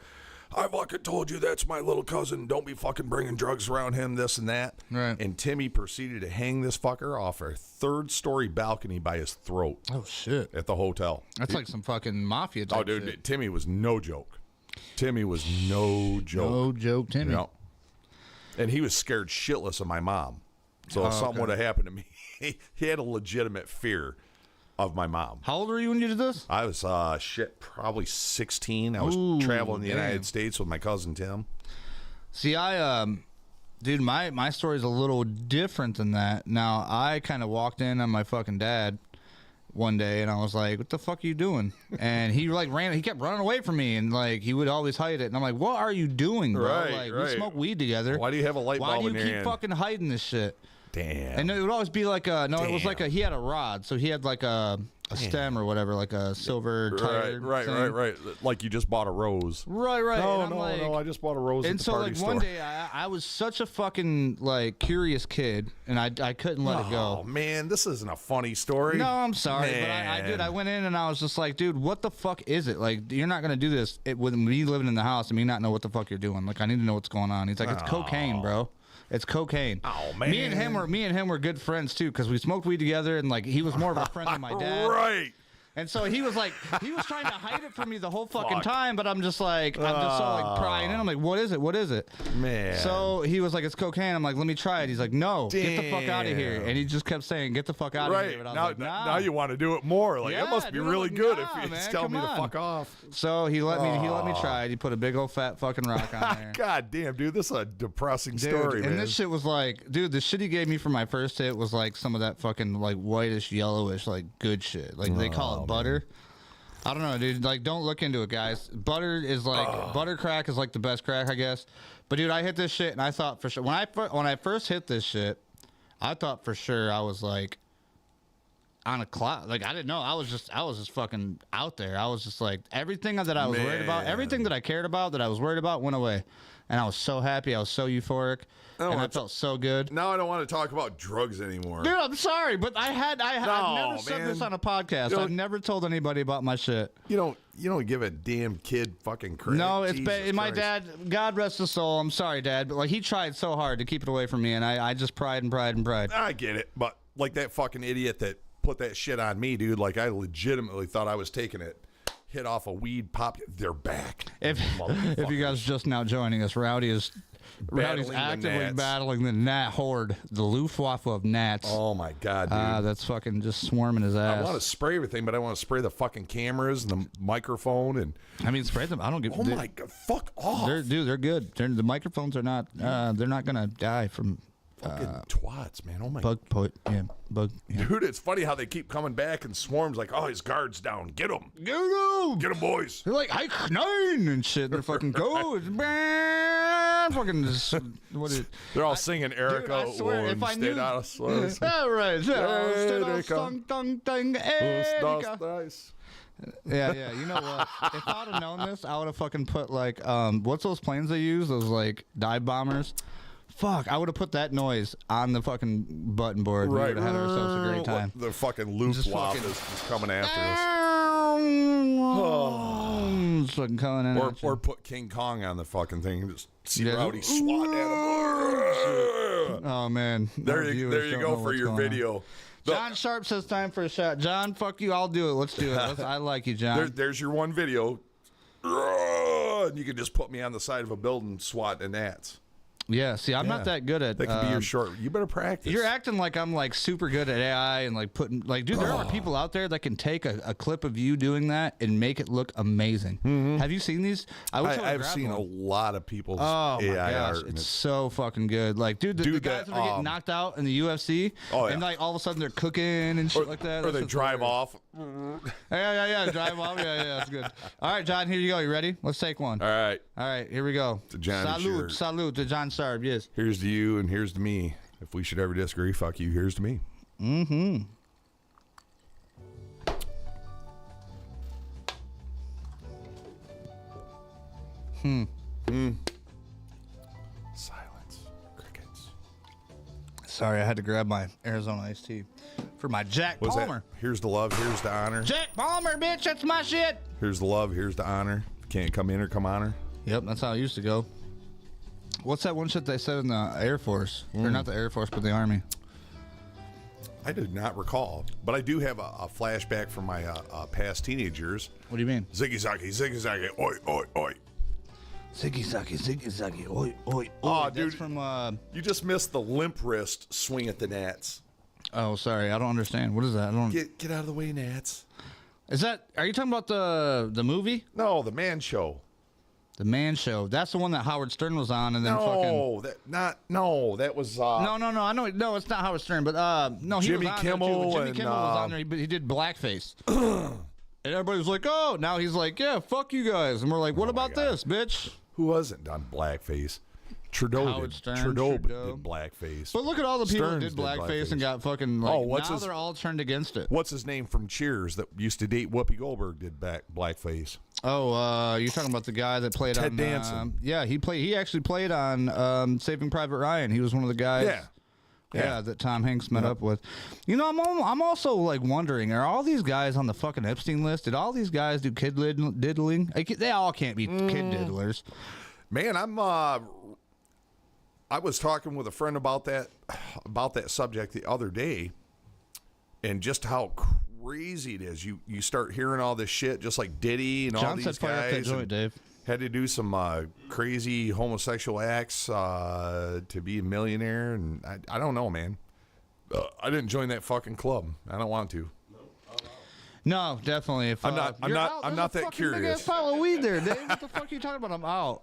I fucking told you that's my little cousin. Don't be fucking bringing drugs around him, this and that. Right. And Timmy proceeded to hang this fucker off a 3rd-story balcony by his throat Oh, shit. at the hotel. That's like some fucking mafia type Oh, dude, shit. Timmy was no joke. Timmy was no joke. No joke, Timmy. You know? And he was scared shitless of my mom. So if something would have happened to me, he had a legitimate fear of my mom. How old were you when you did this? I was probably 16. I was traveling the United States with my cousin Tim. See, dude, my story's a little different than that. Now, I kind of walked in on my fucking dad one day, and I was like, what the fuck are you doing? And he kept running away from me, and like, he would always hide it. And I'm like, what are you doing, bro? Right, like, right. we smoke weed together. Why do you have a light Why bulb do in you your keep hand? fucking hiding this shit? Damn. And it would always be like a, no, it was like Damn. he had a rod. So he had like a stem or whatever, like a silver tire. Right. Like you just bought a rose. Right. No, I just bought a rose and at the so party like store. one day I was such a fucking like curious kid, and I couldn't let it go. Oh man, this isn't a funny story. No, I'm sorry, but I Man. did. I went in and I was just like, dude, what the fuck is it? Like, you're not gonna do this with me living in the house and me not know what the fuck you're doing. Like, I need to know what's going on. He's like, it's cocaine, bro. It's cocaine. Oh man. Me and him were good friends too, because we smoked weed together, and like he was more of a friend than my dad. Right. And so he was trying to hide it from me the whole fucking time, but I'm just so like prying in. I'm like, what is it? What is it? Man. So he was like, it's cocaine. I'm like, let me try it. He's like, no, get the fuck out of here. And he just kept saying, get the fuck out of here. But I was now, like, nah. now you want to do it more. Like Yeah, it must be dude, really like, good nah, if man, he's telling me come to on. fuck off. So he let me try it. He put a big old fat fucking rock on there. God damn, dude, this is a depressing Dude, story, man. and this shit was like, dude, the shit he gave me for my first hit was like some of that fucking like whitish, yellowish, like good shit. Like they call it butter. I don't know, dude. Like, don't look into it, guys. Butter is like butter crack is like the best crack, I guess. But dude, I hit this shit, and I thought for sure when I first hit this shit, I thought for sure I was like on a cloud. Like I didn't know. I was just fucking out there. I was just like everything that I was worried about, everything that I cared about, that I was worried about, went away, and I was so happy. I was so euphoric, and I felt so good. Now I don't want to talk about drugs anymore. Dude, I'm sorry, but I've never said this on a podcast. I've never told anybody about my shit. You don't give a damn kid fucking credit. No, it's Jesus my Christ. dad, God rest his soul. I'm sorry, Dad, but like he tried so hard to keep it away from me, and I just pried. I get it, but like that fucking idiot that put that shit on me, dude. Like I legitimately thought I was taking it. Hit off a weed pop. They're back. If you guys are just now joining us, Rowdy's Battling the actively gnats. battling the gnat horde, the Luftwaffe of gnats. Oh my god, dude. That's fucking just swarming his ass. I want to spray everything, but I want to spray the fucking cameras and the microphone and. I mean, spray them. I don't give. Oh my god, fuck off! They're good. The microphones are not. They're not gonna die from. Fucking twats, man. Oh my Bug. Yeah. Dude, it's funny how they keep coming back in swarms like, oh, his guard's down. Get him. Get him, boys. They're like, Ike 9 and shit. They're fucking go. Fucking just, what is it? They're all singing Erica. Dude, I swear, if I knew. All right. Erica. Erica. Yeah. You know what? If I would have known this, I would have fucking put like, what's those planes they use? Those like dive bombers. Fuck, I would have put that noise on the fucking button board. Right. We would have had ourselves a great time. The fucking Luftwaffe is coming after us. It's fucking coming in. Or put King Kong on the fucking thing and just see Yeah. Rowdy swatting at him. Oh, man. There Our you viewers don't go know for what's your going on. video. John Sharp says time for a shot. John, fuck you. I'll do it. Let's do it. I like you, John. There's your one video. And you can just put me on the side of a building swatting gnats. Yeah, see, I'm not that good at. That could be your short. You better practice. You're acting like I'm like super good at AI and like putting like, dude, there are people out there that can take a clip of you doing that and make it look amazing. Have you seen these? I've seen a lot of people's Oh my AI gosh, art. and it's so fucking good. Like, dude, the guys that are getting knocked out in the UFC, and like all of a sudden they're cooking and shit like that. Or they drive off. Yeah, drive off. Yeah, that's good. All right, John, here you go. You ready? Let's take one. All right. Here we go. To Johnny Salute to John Sarb. Yes. Here's to you and here's to me. If we should ever disagree, fuck you. Here's to me. Silence. Crickets. Sorry, I had to grab my Arizona iced tea for my Jack What's Palmer. that? Here's the love. Here's the honor. Jack Palmer, bitch, that's my shit. Here's the love. Here's the honor. Can't come in or come honor. Yep, that's how it used to go. What's that one shit they said in the Air Force? Or not the Air Force, but the Army. I did not recall, but I do have a flashback from my past teenage years. What do you mean? Ziggy zaggy, oi, oi, oi. Ziggy zaggy, oi, oi, oi. Oh, That's dude. from, You just missed the limp wrist swing at the gnats. oh, sorry, I don't understand. What is that? I don't. Get out of the way, gnats. Is that, are you talking about the movie? No, the Man Show. The Man Show. That's the one that Howard Stern was on, and then fucking. That was. No, I know. No, it's not Howard Stern, but no, he Jimmy was on Kimmel there too. Jimmy and, Kimmel was on there, but he did blackface. And everybody was like, "Oh!" Now he's like, "Yeah, fuck you guys," and we're like, "What about God. this, bitch?" Who wasn't done blackface? Howard Stern, Trudeau. did blackface. But look at all the people Stearns that did blackface and got fucking. Like, now they're all turned against it. What's his name from Cheers that used to date Whoopi Goldberg did blackface? Oh, you're talking about the guy that played Ted on Danson. Yeah, he actually played on Saving Private Ryan. He was one of the guys. Yeah, that Tom Hanks met up with. You know, I'm also like wondering, are all these guys on the fucking Epstein list? Did all these guys do kid diddling? Like, they all can't be kid diddlers. Man, I was talking with a friend about that subject the other day, and just how crazy it is. You start hearing all this shit, just like Diddy and all these guys. Dave. Had to do some crazy homosexual acts to be a millionaire, and I don't know, man. I didn't join that fucking club. I don't want to. No, definitely. If I'm not that curious. Big ass pile of weed there, Dave. What the fuck are you talking about? I'm out.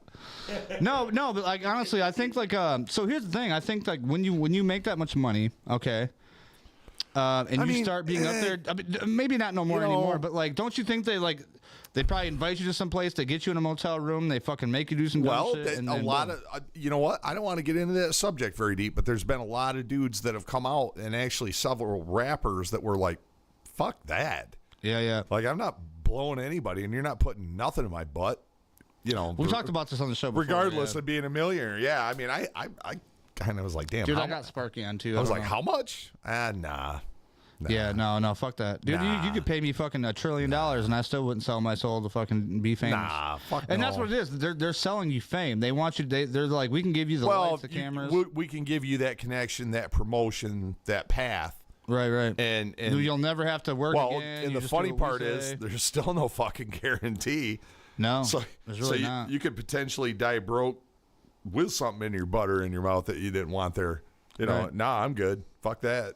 No, but like honestly, I think like so. Here's the thing. I think like when you make that much money, okay, and you start being up there. I mean, maybe not no more anymore, but like, don't you think they probably invite you to some place, they get you in a motel room, they fucking make you do some dumb shit. A lot of you know what? I don't want to get into that subject very deep, but there's been a lot of dudes that have come out, and actually several rappers that were like, "Fuck that." Yeah. Like, I'm not blowing anybody, and you're not putting nothing in my butt. You know, we talked about this on the show before. Regardless of being a millionaire, yeah. I mean, I kind of was like, damn. Dude, I got Sparky on too. I was like, how much? Nah. Yeah, no, fuck that, dude. Nah. You could pay me fucking $1 trillion, and I still wouldn't sell my soul to fucking be famous. Nah, fuck. And that's what it is. They're selling you fame. They want you. They're like, we can give you the lights, the cameras. We can give you that connection, that promotion, that path. Right. And you'll never have to work again. And the funny part is, there's still no fucking guarantee. No, so there's really not. You could potentially die broke with something in your butt or in your mouth that you didn't want there. You know, nah, I'm good. Fuck that.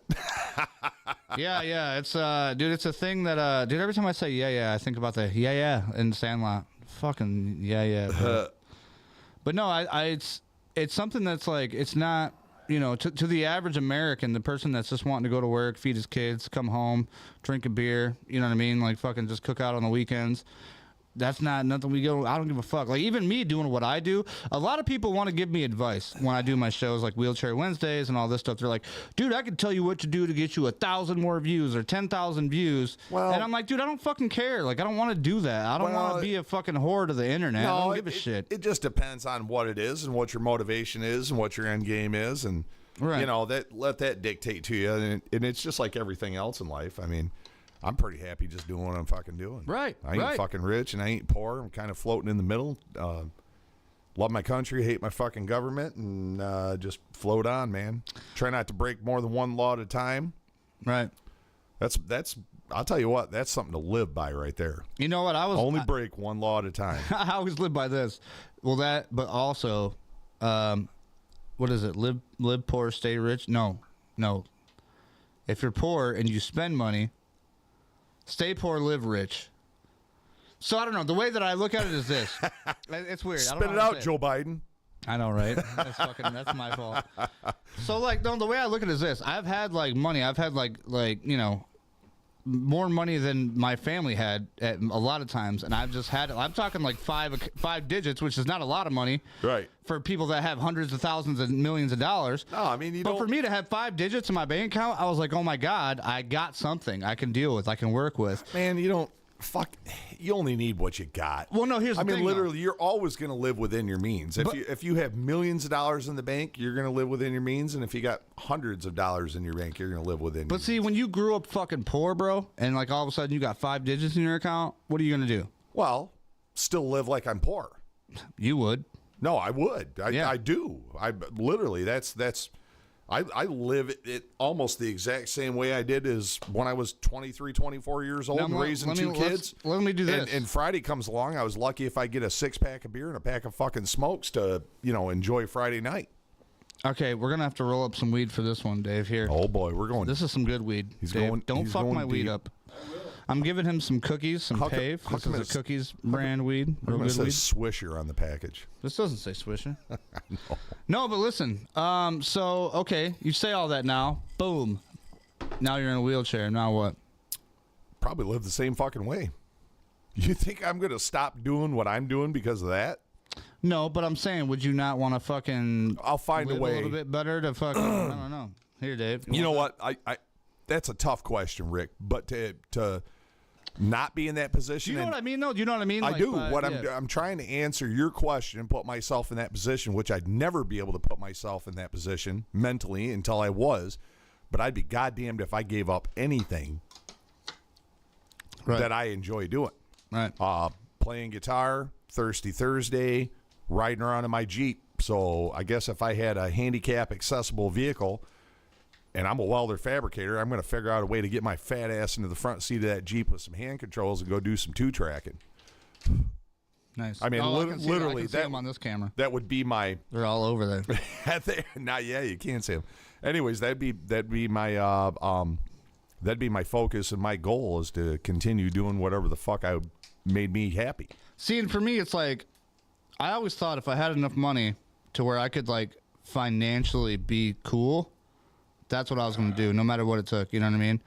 yeah. It's dude, it's a thing that dude. Every time I say yeah, I think about the yeah in Sandlot. Fucking yeah. But no, it's something that's like, it's not. You know, to the average American, the person that's just wanting to go to work, feed his kids, come home, drink a beer, you know what I mean? Like, fucking just cook out on the weekends. That's not nothing we go, I don't give a fuck. Like, even me doing what I do, a lot of people want to give me advice when I do my shows, like Wheelchair Wednesdays and all this stuff. They're like, dude, I can tell you what to do to get you 1,000 more views or 10,000 views. Well, and I'm like, dude, I don't fucking care. Like, I don't want to do that. I don't want to be a fucking whore to the internet. No, I don't give a shit. It just depends on what it is and what your motivation is and what your end game is. And, you know, let that dictate to you. And it's just like everything else in life. I mean, I'm pretty happy just doing what I'm fucking doing. Right. I ain't fucking rich and I ain't poor. I'm kind of floating in the middle. Love my country, hate my fucking government, and just float on, man. Try not to break more than one law at a time. Right. That's. I'll tell you what. That's something to live by right there. You know what? Only break one law at a time. I always live by this. Well, but also, what is it? Live poor, stay rich. No. If you're poor and you spend money, stay poor, live rich. So I don't know. The way that I look at it is this. It's weird. Spit it out, Joe Biden. I know, right? That's my fault. So like, no, the way I look at it is this. I've had like money. I've had like you know, more money than my family had at a lot of times, and I've just had. I'm talking like five digits, which is not a lot of money, right? For people that have hundreds of thousands and millions of dollars. No, I mean, for me to have 5 digits in my bank account, I was like, oh my god, I got something I can deal with, I can work with. Man, you don't. Fuck, you only need what you got. Well, no, here's the thing. I mean, literally, you're always going to live within your means. If you have millions of dollars in the bank, you're going to live within your means. And if you got hundreds of dollars in your bank, you're going to live within your means. When you grew up fucking poor, bro, and like all of a sudden you got 5 digits in your account, what are you going to do? Well, still live like I'm poor. You would. No, I would. I do. I literally, I live it almost the exact same way I did as when I was 23, 24 years old and raising 2 kids. Let me do this. And Friday comes along. I was lucky if I get a 6-pack of beer and a pack of fucking smokes to, you know, enjoy Friday night. Okay, we're going to have to roll up some weed for this one, Dave, here. Oh, boy. We're going. This is some good weed. Don't fuck my weed up. I'm giving him some cookies, some Pave. This is a cookies brand weed. Real good weed. It says Swisher on the package. This doesn't say Swisher. No, but listen. So, okay, you say all that now. Boom. Now you're in a wheelchair. Now what? Probably live the same fucking way. You think I'm going to stop doing what I'm doing because of that? No, but I'm saying, would you not want to fucking? I'll find a live way. a little bit better to fucking. I don't know. Here, Dave. You know what? I that's a tough question, Rick. But to not be in that position. Do you know what I mean? No, do you know what I mean? I Like, do. What I'm trying to answer your question and put myself in that position, which I'd never be able to put myself in that position mentally until I was. But I'd be goddamned if I gave up anything that I enjoy doing. Right. Playing guitar, Thirsty Thursday, riding around in my Jeep. So I guess if I had a handicap accessible vehicle and I'm a welder fabricator, I'm going to figure out a way to get my fat ass into the front seat of that Jeep with some hand controls and go do some two-tracking. Nice. I mean, literally, I can see them on this camera. That would be my. They're all over there. You can't see them. Anyways, that'd be my focus, and my goal is to continue doing whatever the fuck made me happy. See, and for me, it's like I always thought if I had enough money to where I could like financially be cool, that's what I was going to do, no matter what it took. You know what I mean?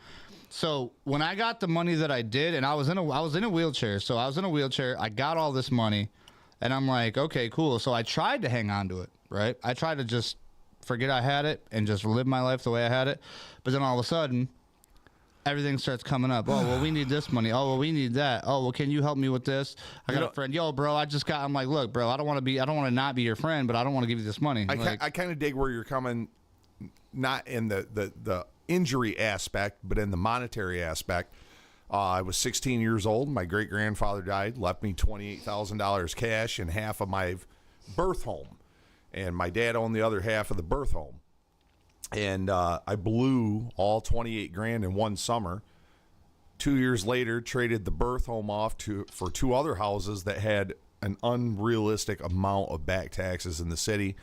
So when I got the money that I did, and I was in a wheelchair, so I was in a wheelchair. I got all this money, and I'm like, okay, cool. So I tried to hang on to it, right? I tried to just forget I had it and just live my life the way I had it. But then all of a sudden, everything starts coming up. Oh, well, we need this money. Oh, well, we need that. Oh, well, can you help me with this? I got a friend. Yo, bro, I'm like, look, bro, I don't want to not be your friend, but I don't want to give you this money. I kind of dig where you're coming, not in the injury aspect, but in the monetary aspect. I was 16 years old. My great-grandfather died, left me $28,000 cash and half of my birth home. And my dad owned the other half of the birth home. And I blew all 28 grand in one summer. 2 years later, traded the birth home off for two other houses that had an unrealistic amount of back taxes in the city.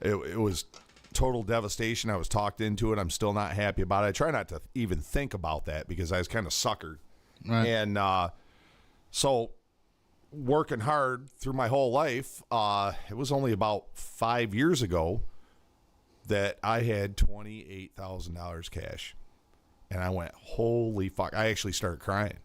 It was total devastation. I was talked into it. I'm still not happy about it. I try not to even think about that because I was kind of suckered. Right. And so working hard through my whole life, it was only about 5 years ago that I had $28,000 cash. And I went, holy fuck. I actually started crying.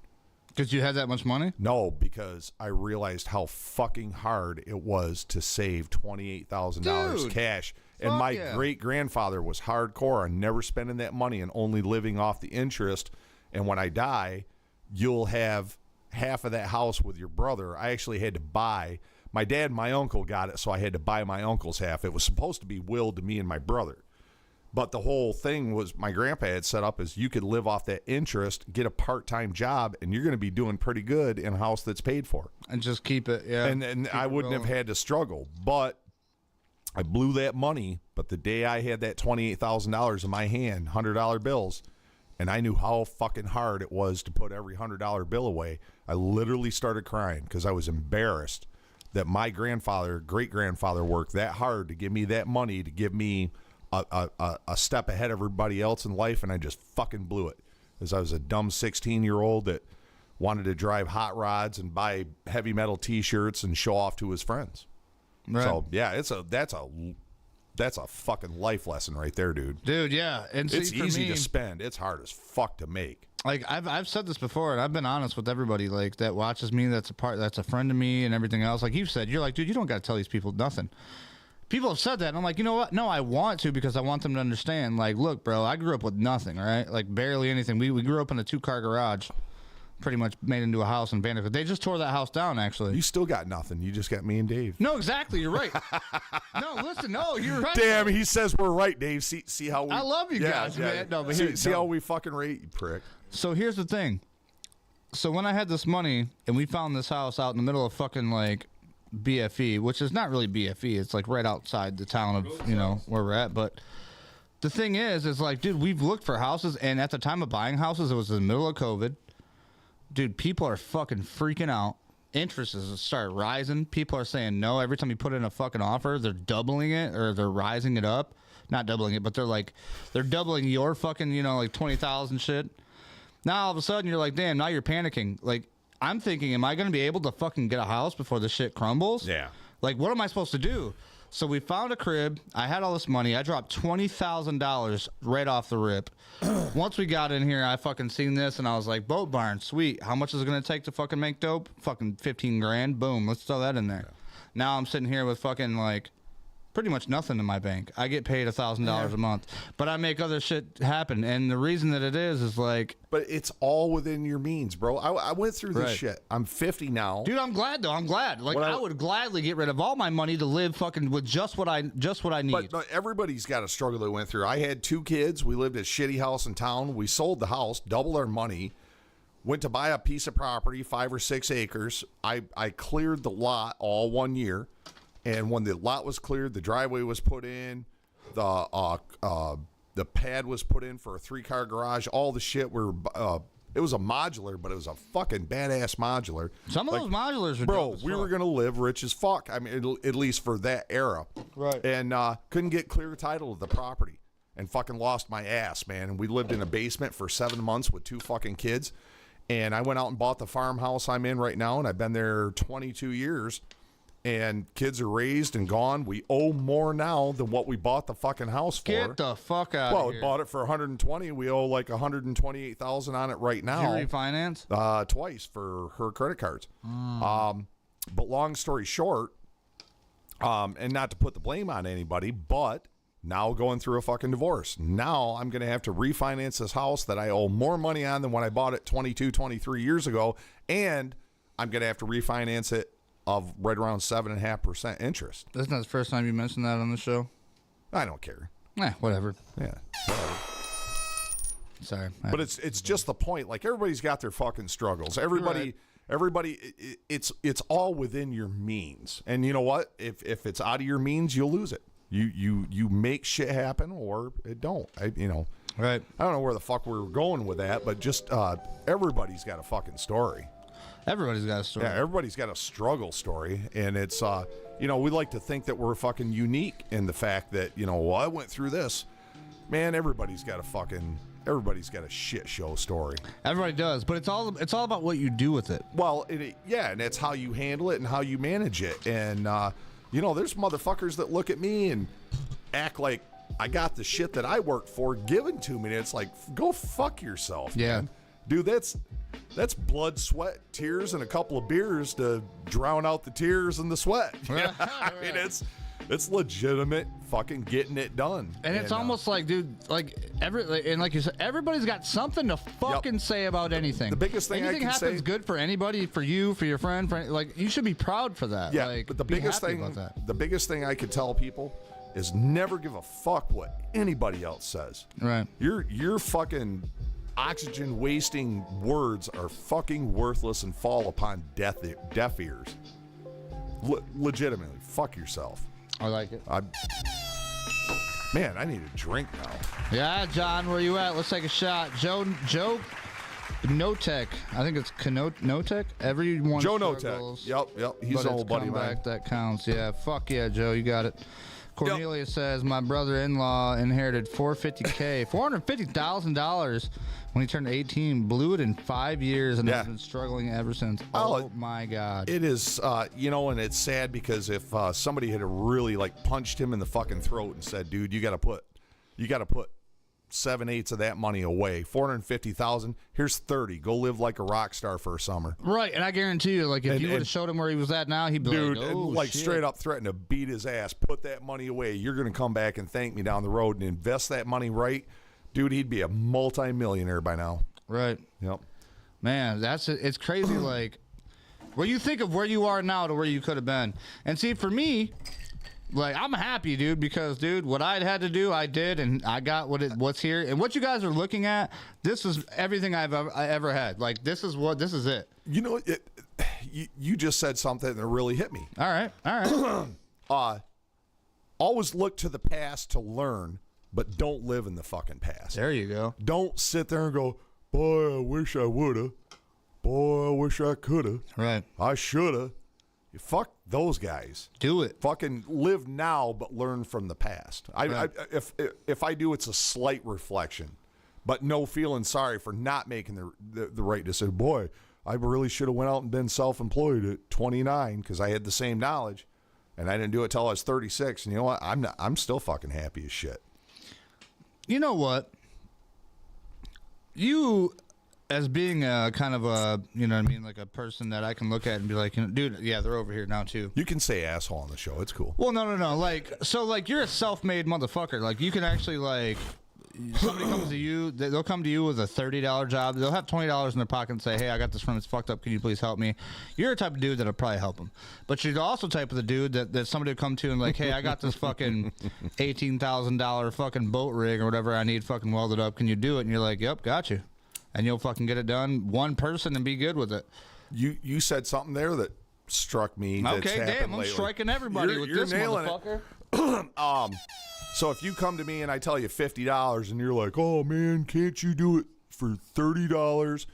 Because you had that much money? No, because I realized how fucking hard it was to save $28,000 cash. And my great-grandfather was hardcore on never spending that money and only living off the interest. And when I die, you'll have half of that house with your brother. I actually had to buy. My dad and my uncle got it, so I had to buy my uncle's half. It was supposed to be willed to me and my brother. But the whole thing was my grandpa had set up as you could live off that interest, get a part-time job, and you're going to be doing pretty good in a house that's paid for. And just keep it, yeah. And I wouldn't have had to struggle. But I blew that money. But the day I had that $28,000 in my hand, $100 bills, and I knew how fucking hard it was to put every $100 bill away, I literally started crying because I was embarrassed that my great-grandfather worked that hard to give me that money, to give me a step ahead of everybody else in life, and I just fucking blew it. Because I was a dumb 16-year-old that wanted to drive hot rods and buy heavy metal T-shirts and show off to his friends. Right. So, yeah, that's a fucking life lesson right there, dude. Dude, yeah. And it's easy to spend. It's hard as fuck to make. Like I've said this before, and I've been honest with everybody like that watches me, that's a friend of me, and everything else. Like you've said, you're like, dude, you don't got to tell these people nothing. People have said that, and I'm like, you know what? No, I want to because I want them to understand. Like, look, bro, I grew up with nothing, right? Like barely anything. We grew up in a 2-car garage, pretty much made into a house in Vanderbilt. They just tore that house down, actually. You still got nothing. You just got me and Dave. No, exactly. You're right. No, listen. No, you're right. Damn, he says we're right, Dave. See how we. I love you guys, man. No, but see how we fucking rate, you prick. So here's the thing. So when I had this money and we found this house out in the middle of fucking like BFE, which is not really BFE, it's like right outside the town of, where we're at. But the thing is like, dude, we've looked for houses, and at the time of buying houses, it was in the middle of COVID. Dude, people are fucking freaking out. Interest has started rising. People are saying no. Every time you put in a fucking offer, they're doubling it or they're rising it up. Not doubling it, but they're doubling your fucking, like 20,000 shit. Now all of a sudden you're like, damn, now you're panicking. Like, I'm thinking, am I going to be able to fucking get a house before the shit crumbles? Yeah. Like, what am I supposed to do? So we found a crib. I had all this money. I dropped $20,000 right off the rip. Once we got in here, I fucking seen this, and I was like, boat barn, sweet. How much is it going to take to fucking make dope? Fucking 15 grand. Boom. Let's throw that in there. Now I'm sitting here with fucking like pretty much nothing in my bank. I get paid $1,000 a month, but I make other shit happen. And the reason that it is like, but it's all within your means, bro. I went through this Right. shit. I'm 50 now. dude, I'm glad though. I'm glad. Like When I I- would gladly get rid of all my money to live fucking with just what I need. But everybody's got a struggle they went through. I had 2 kids. We lived at a shitty house in town. We sold the house, doubled our money, went to buy a piece of property, 5 or 6 acres. I cleared the lot all 1 year. And when the lot was cleared, the driveway was put in, the pad was put in for a 3-car garage. All the shit were, it was a modular, but it was a fucking badass modular. Some of those modulars are Bro, dope as we fuck. were gonna live rich as fuck. I mean, at least for that era, Right. And couldn't get clear title of the property, and fucking lost my ass, man. And we lived in a basement for 7 months with 2 fucking kids. And I went out and bought the farmhouse I'm in right now, and I've been there 22 years. And kids are raised and gone. We owe more now than what we bought the fucking house for. Get the fuck out Well, of we here. bought it for 120. We owe like 128,000 on it right Did now. you refinance? Twice for her credit cards. But long story short, and not to put the blame on anybody, but now going through a fucking divorce. Now I'm going to have to refinance this house that I owe more money on than when I bought it 22, 23 years ago. And I'm going to have to refinance it of right around 7.5% interest. Isn't that the first time you mentioned that on the show? I don't care. Whatever. Yeah. Sorry. But it's just the point. Like, everybody's got their fucking struggles. Everybody, it's all within your means. And you know what? If it's out of your means, you'll lose it. You make shit happen, or it don't. Right. I don't know where the fuck we were going with that, but just everybody's got a fucking story. Everybody's got a story. Yeah, everybody's got a struggle story, and it's we like to think that we're fucking unique in the fact that well, I went through this. Man, everybody's got a shit show story. Everybody does, but it's all about what you do with it. Well, and it's how you handle it and how you manage it. And there's motherfuckers that look at me and act like I got the shit that I worked for given to me. And it's like, go fuck yourself, Yeah. man. Dude, that's blood, sweat, tears, and a couple of beers to drown out the tears and the sweat. I mean, it's legitimate fucking getting it done. And it's almost like, dude, like like you said, everybody's got something to fucking say about anything. The biggest thing anything I can happens say, good for anybody, for you, for your friend, like you should be proud for that. Yeah, like, but the be biggest happy thing, about that. the biggest thing I could tell people is never give a fuck what anybody else says. Right. Your fucking oxygen wasting words are fucking worthless and fall upon deaf ears. Legitimately, fuck yourself. I like it. Man, I need a drink now. Yeah, John, where you at? Let's take a shot. Joe Notek. I think it's Notek. Everyone Joe struggles, Notek. Yep. He's but an it's old buddy of mine. comeback that counts. Yeah, fuck yeah, Joe, you got it. Cornelia says my brother-in-law inherited $450,000 when he turned 18. Blew it in 5 years and has been struggling ever since. Oh my God! It is, and it's sad because if somebody had really like punched him in the fucking throat and said, "Dude, you got to put 7/8 of that money away. $450,000. Here's 30. Go live like a rock star for a summer." Right, and I guarantee you, like if you would have showed him where he was at now, he'd be Dude, like, and, "Oh like shit." straight up threatened to beat his ass. Put that money away. You're gonna come back and thank me down the road, and invest that money right, dude. He'd be a multi-millionaire by now. Right. Yep. Man, it's crazy. Like, where you think of where you are now to where you could have been, and see, for me. Like, I'm happy, dude, because, dude, what I had to do, I did, and I got what's here. And what you guys are looking at, this is everything I ever had. Like, this is it. You know, you just said something that really hit me. All right. Always look to the past to learn, but don't live in the fucking past. There you go. Don't sit there and go, boy, I wish I woulda. Boy, I wish I coulda. Right. I shoulda. Fuck those guys. Do it. Fucking live now, but learn from the past. Right. If I do, it's a slight reflection, but no feeling sorry for not making the right decision. Boy, I really should have went out and been self-employed at 29 because I had the same knowledge, and I didn't do it till I was 36. And you know what? I'm still fucking happy as shit. You know what? You as being a kind of a, you know what I mean, like a person that I can look at and be like, you know, dude, yeah, they're over here now too. You can say asshole on the show. It's cool. Well, no. Like, so like you're a self-made motherfucker. Like you can actually like, somebody comes to you, they'll come to you with a $30 job. They'll have $20 in their pocket and say, hey, I got this from, it's fucked up. Can you please help me? You're the type of dude that'll probably help them. But you're also type of the dude that somebody will come to and like, hey, I got this fucking $18,000 fucking boat rig or whatever I need fucking welded up. Can you do it? And you're like, yep, got you. And you'll fucking get it done one person and be good with it. You said something there that struck me. Okay, damn, I'm lately. striking everybody with this motherfucker. So if you come to me and I tell you $50 and you're like, oh man, can't you do it for $30?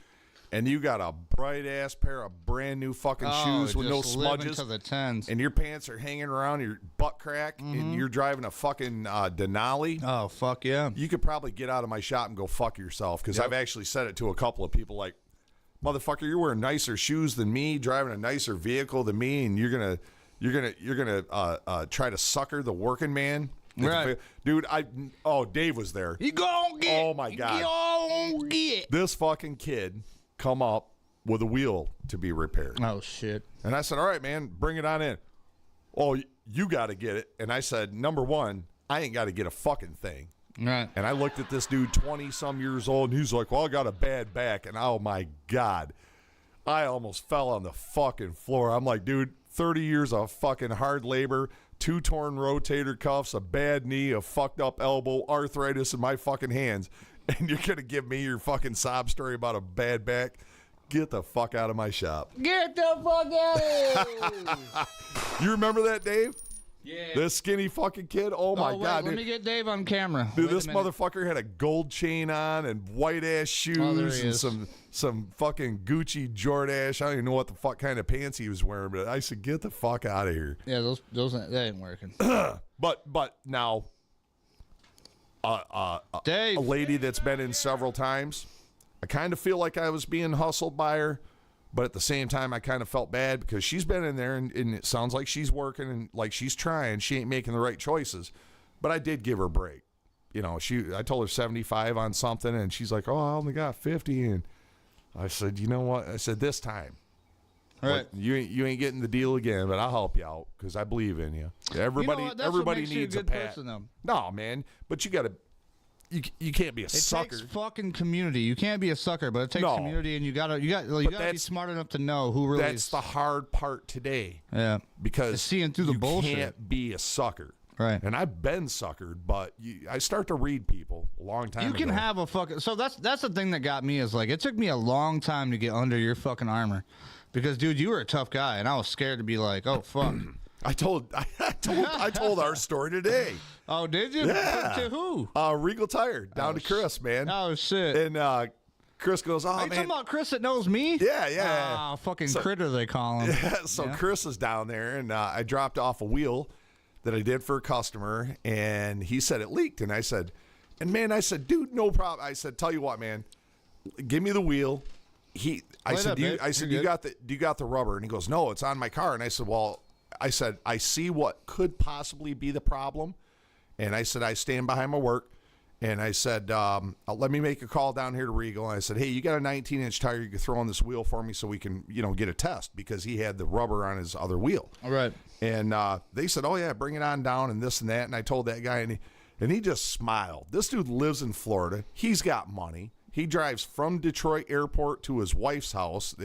And you got a bright ass pair of brand new fucking shoes with no smudges, to the tens. and your pants are hanging around your butt crack, and you're driving a fucking Denali. Oh fuck yeah! You could probably get out of my shop and go fuck yourself, because I've actually said it to a couple of people, like, motherfucker, you're wearing nicer shoes than me, driving a nicer vehicle than me, and you're gonna try to sucker the working man. Right. Dude, Dave was there. You gon' get. Oh my God. You gon' get. This fucking kid come up with a wheel to be repaired. Oh shit. And I said, all right, man, bring it on in. Oh, you got to get it. And I said, number one, I ain't got to get a fucking thing. Right. And I looked at this dude, 20-some years old, and he's like, well, I got a bad back. And oh my God, I almost fell on the fucking floor. I'm like, dude, 30 years of fucking hard labor, 2 torn rotator cuffs, a bad knee, a fucked up elbow, arthritis in my fucking hands, and you're going to give me your fucking sob story about a bad back? Get the fuck out of my shop. Get the fuck out of here. You remember that, Dave? Yeah. This skinny fucking kid? Oh, my wait, God. Let Dude. me get Dave on camera. Dude, Wait a this minute. motherfucker had a gold chain on and white-ass shoes he and is. some fucking Gucci Jordache. I don't even know what the fuck kind of pants he was wearing, but I said, get the fuck out of here. Yeah, those that ain't working. But now, Dave. a lady that's been in several times, I kind of feel like I was being hustled by her, but at the same time, I kind of felt bad because she's been in there and it sounds like she's working and like she's trying. She ain't making the right choices, but I did give her a break. You know, I told her 75 on something, and she's like, "Oh, I only got 50." And I said, "You know what?" I said, "This time, Right. you ain't getting the deal again, but I'll help you out because I believe in you. Everybody, You know what? That's what everybody makes you a needs a good pat." person, though. No, man, but you gotta. You can't be a It sucker. takes fucking community. You can't be a sucker, but it takes No. community, and you gotta be that's- smart enough to know who really. That's is. the hard part today. Yeah. Because It's seeing through the you bullshit. can't be a sucker. Right. And I've been suckered, but I start to read people a long time You ago. can have a fucking. So that's the thing that got me is like it took me a long time to get under your fucking armor, because dude, you were a tough guy, and I was scared to be like, oh fuck. I told our story today. Oh, did you? Yeah. To who? Regal Tire down to Chris, man. Oh shit. And Chris goes, "Oh Are you man, talking about Chris that knows me? yeah." Ah, fucking critter they call him. Yeah, so Chris is down there, and I dropped off a wheel that I did for a customer, and he said it leaked, and I said, dude, no problem. I said, tell you what, man, give me the wheel. I said, do you got the rubber? And he goes, no, it's on my car. And I said, well, I see what could possibly be the problem, and I said, I stand behind my work. And I said, let me make a call down here to Regal. And I said, hey, you got a 19-inch tire you can throw on this wheel for me so we can, get a test, because he had the rubber on his other wheel. All right. And they said, oh, yeah, bring it on down and this and that. And I told that guy, and he just smiled. This dude lives in Florida. He's got money. He drives from Detroit Airport to his wife's house,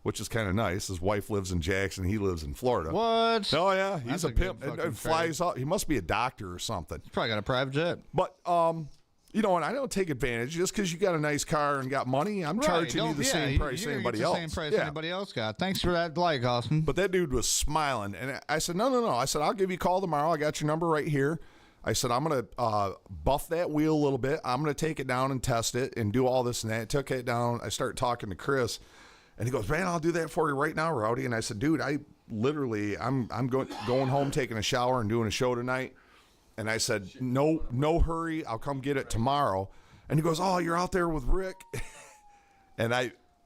which is kind of nice. His wife lives in Jackson. He lives in Florida. What? Oh, yeah. He's That's a a pimp good and fucking flies out. He must be a doctor or something. Probably got a private jet. But, and I don't take advantage just because you got a nice car and got money. I'm charging you the same price anybody else. Same price anybody else got. Thanks for that like, Austin. But that dude was smiling, and I said, no. I said, I'll give you a call tomorrow. I got your number right here. I said, I'm going to buff that wheel a little bit. I'm going to take it down and test it and do all this and that. Took it down. I started talking to Chris, and he goes, man, I'll do that for you right now, Rowdy. And I said, dude, I'm going home, taking a shower and doing a show tonight. And I said, no hurry. I'll come get it tomorrow. And he goes, oh, you're out there with Rick? And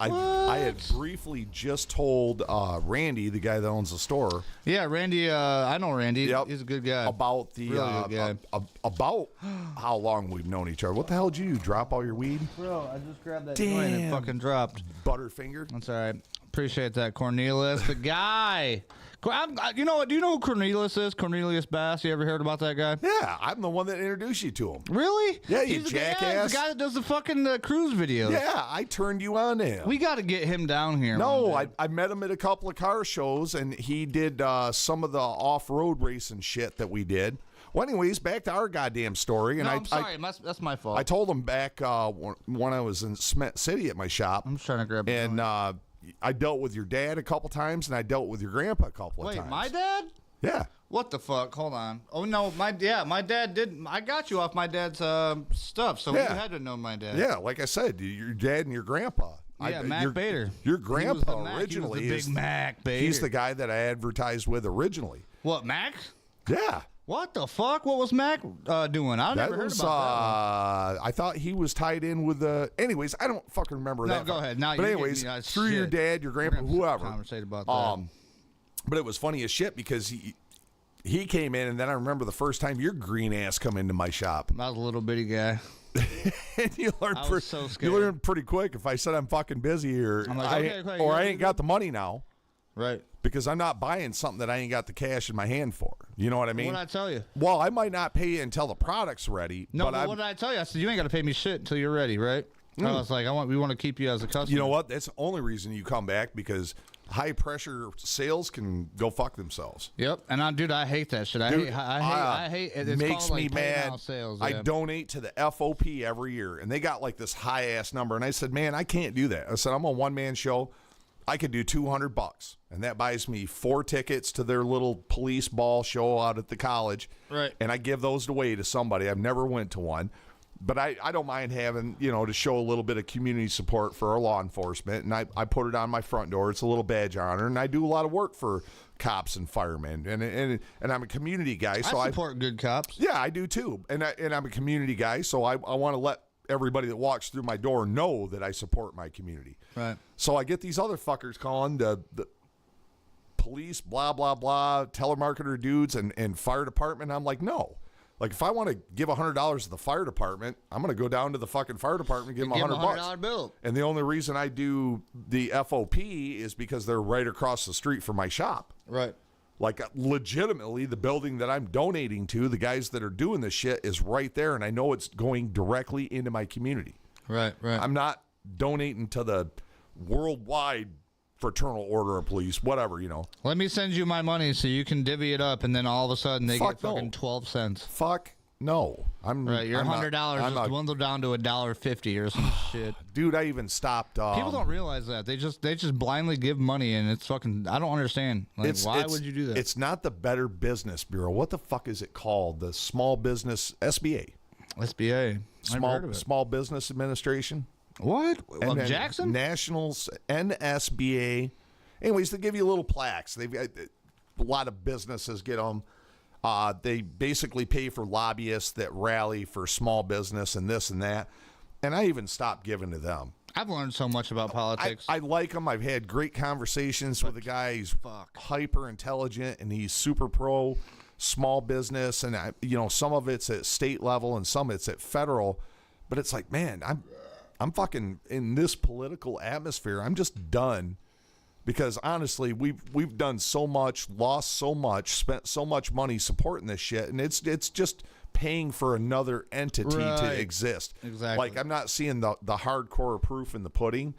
I had briefly just told Randy, the guy that owns the store. Yeah, Randy. I know Randy. Yep, He's a good guy. About the Really good guy. About how long we've known each other. What the hell did you do? Drop all your weed? Bro, I just grabbed that Damn. joint and it fucking dropped. Butterfinger. That's all right. Appreciate that, Cornelius, the guy. You know what? Do you know who Cornelius is? Cornelius Bass. You ever heard about that guy? Yeah, I'm the one that introduced you to him. Really? Yeah, you He's jackass. The guy that does the fucking cruise videos. Yeah, I turned you on to him. We got to get him down here. No, I met him at a couple of car shows, and he did some of the off-road racing shit that we did. Well, anyways, back to our goddamn story. And I'm sorry. That's my fault. I told him back when I was in Cement City at my shop. I'm just trying to grab And I dealt with your dad a couple times, and I dealt with your grandpa a couple of times. Wait, my dad? Yeah. What the fuck? Hold on. Oh no, my dad did. I got you off my dad's stuff, so Yeah. you had to know my dad. Yeah, like I said, your dad and your grandpa. Yeah, Mac Bader. Your He was grandpa the Mac. originally he was the big Mac Bader. He's the guy that I advertised with originally. What, Mac? Yeah. What the fuck? What was Mac doing? I never heard about that. I thought he was tied in with the. Anyways, I don't fucking remember that. No, go ahead. Now but you anyways, gave me, through your shit. dad, your grandpa, whoever. Conversate about that. But it was funny as shit because he came in, and then I remember the first time your green ass come into my shop. I was a little bitty guy. And you learned I was so scared. You learned pretty quick. If I said I'm fucking busy or I'm like, okay, or I ain't got the money now. Right. Because I'm not buying something that I ain't got the cash in my hand for. You know what I mean? What did I tell you? Well, I might not pay you until the product's ready. No, but what did I tell you? I said you ain't got to pay me shit until you're ready, right? I was like, we want to keep you as a customer. You know what? That's the only reason you come back, because high pressure sales can go fuck themselves. Yep. And I hate that shit. I hate it. It's makes called, me like, mad. PayNow sales. I Yeah. donate to the FOP every year, and they got like this high ass number, and I said, man, I can't do that. I said, I'm a one man show. I could do $200, and that buys me 4 tickets to their little police ball show out at the college. Right. And I give those away to somebody. I've never went to one, but I don't mind having, to show a little bit of community support for our law enforcement, and I put it on my front door. It's a little badge of honor, and I do a lot of work for cops and firemen, and I'm a community guy. So I support good cops. Yeah, I do too, and I'm a community guy, so I want to let everybody that walks through my door know that I support my community. Right. So I get these other fuckers calling the police, blah, blah, blah, telemarketer dudes and fire department. I'm like, no. Like, if I want to give $100 to the fire department, I'm going to go down to the fucking fire department and give them $100. Bill. And the only reason I do the FOP is because they're right across the street from my shop. Right. Like, legitimately, the building that I'm donating to, the guys that are doing this shit, is right there, and I know it's going directly into my community. Right. I'm not donating to the worldwide fraternal order of police, whatever, Let me send you my money so you can divvy it up, and then all of a sudden they Fuck get fucking no. 12 cents. Fuck no. Right, your $100 just dwindled down to $1.50 or some shit. Dude, I even stopped. People don't realize that. They just blindly give money, and it's fucking. I don't understand. Like, why would you do that? It's not the Better Business Bureau. What the fuck is it called? The Small Business SBA. SBA. Small Business Administration. What? And Of Jackson? Nationals, NSBA. Anyways, they give you little plaques. They've got a lot of businesses get them. They basically pay for lobbyists that rally for small business and this and that. And I even stopped giving to them. I've learned so much about politics. I like him. I've had great conversations with a guy who's hyper intelligent, and he's super pro small business. And some of it's at state level and some it's at federal. But it's like, man, I'm fucking in this political atmosphere. I'm just done. Because honestly, we've done so much, lost so much, spent so much money supporting this shit, and it's just paying for another entity to exist. Exactly. Like, I'm not seeing the hardcore proof in the pudding,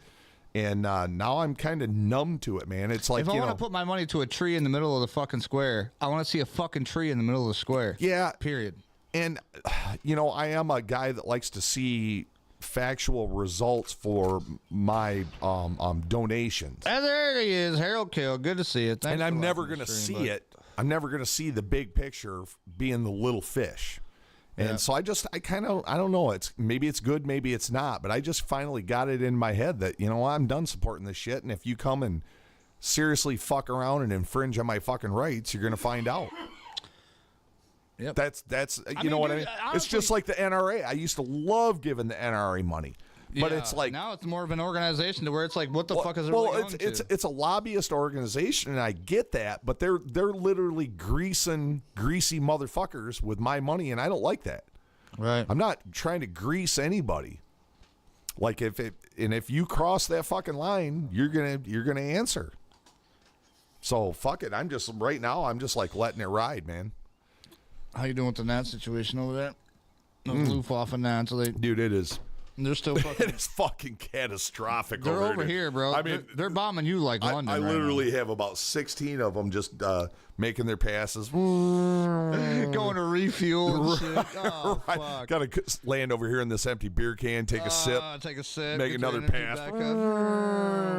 and now I'm kind of numb to it, man. It's like, if I want to put my money to a tree in the middle of the fucking square, I want to see a fucking tree in the middle of the square. Yeah. Period. And I am a guy that likes to see factual results for my donations. And there he is, Harold Kill. Good to see it. Thanks and I'm for never watching going to the stream, see bud. it. I'm never going to see the big picture being the little fish. And so I don't know. Maybe it's good, maybe it's not. But I just finally got it in my head that, I'm done supporting this shit. And if you come and seriously fuck around and infringe on my fucking rights, you're going to find out. Yep. That's know what I mean? Honestly, it's just like the NRA. I used to love giving the NRA money. But it's like now it's more of an organization to where it's like, what the fuck is it really going to? It's a lobbyist organization, and I get that, but they're literally greasy motherfuckers with my money, and I don't like that. Right. I'm not trying to grease anybody. Like if you cross that fucking line, you're gonna answer. So fuck it. I'm just like letting it ride, man. How you doing with the gnat situation over there? No loof off of gnats. So Dude, it is. they're still fucking. It is fucking catastrophic. They're over here, bro. I mean, they're bombing you like London. I right literally have about 16 of them just making their passes. now. Going to refuel and shit. Oh, Right. fuck. Gotta land over here in this empty beer can, take a sip. Take a sip. Make get your another energy pass. back up.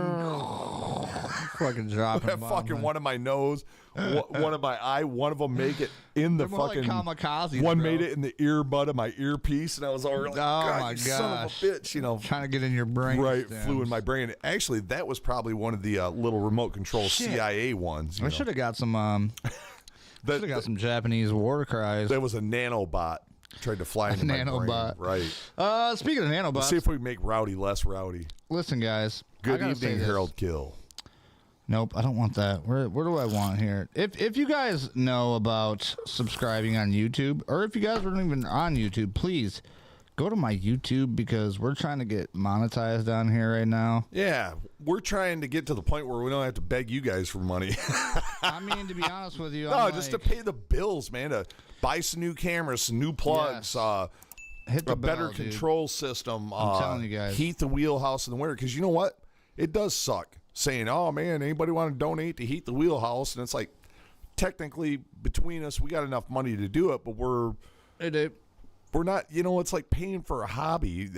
Fucking dropping. That fucking one of my nose, one of my eye, one of them make it in the They're more fucking. like kamikazes, one bro. made it in the earbud of my earpiece, and I was already like, God, my you son of a gosh. bitch, you know. Trying to get in your brain. Right, stems. flew in my brain. Actually, that was probably one of the little remote control Shit. CIA ones. I should have got some. Should have got some Japanese war cries. That was a nanobot. Tried to fly into my brain. nanobot. Right. Speaking of nanobots, Let's see if we make Rowdy less rowdy. listen, guys. I Good gotta say evening, this. Harold Kill. Nope, I don't want that. Where do I want here? If you guys know about subscribing on YouTube, or if you guys aren't even on YouTube, please go to my YouTube because we're trying to get monetized on here right now. Yeah, we're trying to get to the point where we don't have to beg you guys for money. I mean, to be honest with you, No, I'm just like, to pay the bills, man. To buy some new cameras, some new plugs, Yes. Hit the a better bell, dude. control system. I'm telling you guys. Heat the wheelhouse in the winter. Because you know what? It does suck saying, oh, man, anybody want to donate to heat the wheelhouse? And it's like, technically, between us, we got enough money to do it, but we're not, it's like paying for a hobby.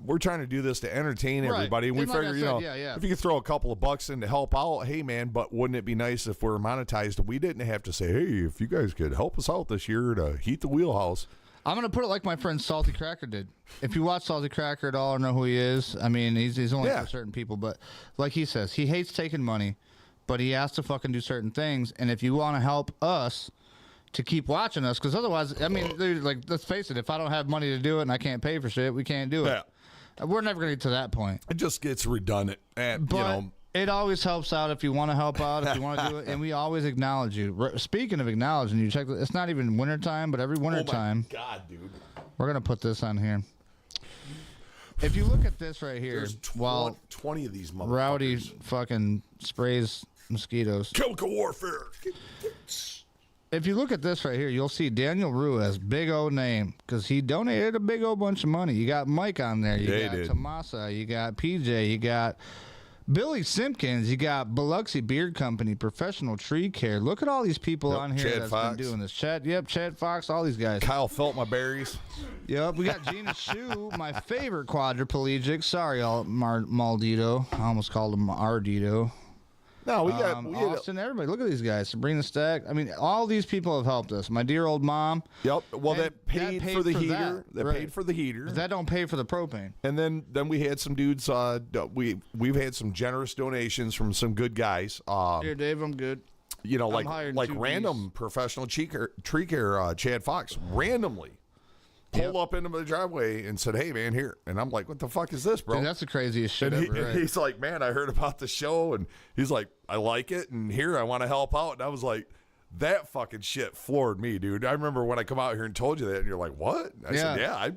We're trying to do this to entertain Right. everybody. And we And like I figure, said, if you could throw a couple of bucks in to help out, hey, man, but wouldn't it be nice if we're monetized and we didn't have to say, hey, if you guys could help us out this year to heat the wheelhouse. I'm going to put it like my friend Salty Cracker did. If you watch Salty Cracker at all or know who he is, I mean, he's only for certain people. But like he says, he hates taking money, but he has to fucking do certain things. And if you want to help us to keep watching us, because otherwise, I mean, dude, like, let's face it, if I don't have money to do it and I can't pay for shit, we can't do it. Yeah. We're never going to get to that point. It just gets redundant. And, But it always helps out if you want to help out, if you want to do it, and we always acknowledge you. Speaking of acknowledging you, check. It's not even wintertime, but every wintertime, God, dude. we're gonna put this on here. If you look at this right here, There's while 20 of these motherfuckers. Rowdy fucking sprays mosquitoes. Chemical warfare. If you look at this right here, you'll see Daniel Ruiz, big O name, because he donated a big old bunch of money. You got Mike on there. You got Tomasa. You got PJ. You got Billy Simpkins, you got Biloxi Beard Company, Professional Tree Care. Look at all these people on here Chad that's Fox. been doing this. Chad Fox, all these guys. Kyle felt my berries. Yep, we got Gina Shu, my favorite quadriplegic. Sorry, Maldito. I almost called him Ardito. No, we got Austin, everybody. Look at these guys. Sabrina Stack. I mean, all these people have helped us. My dear old mom. Yep. Well, And that paid for the heater. That right. paid for the heater. But that don't pay for the propane. And then we had some dudes. We've had some generous donations from some good guys. Here, Dave, I'm good. Like two random professional tree care. Chad Fox randomly pulled up into the driveway and said, "Hey, man, here." And I'm like, "What the fuck is this, bro?" Dude, that's the craziest shit And ever. Right? he's like, "Man, I heard about the show," and he's like, "I like it, and here I want to help out." And I was like, "That fucking shit floored me, dude." I remember when I come out here and told you that, and you're like, "What?" I said, "Yeah,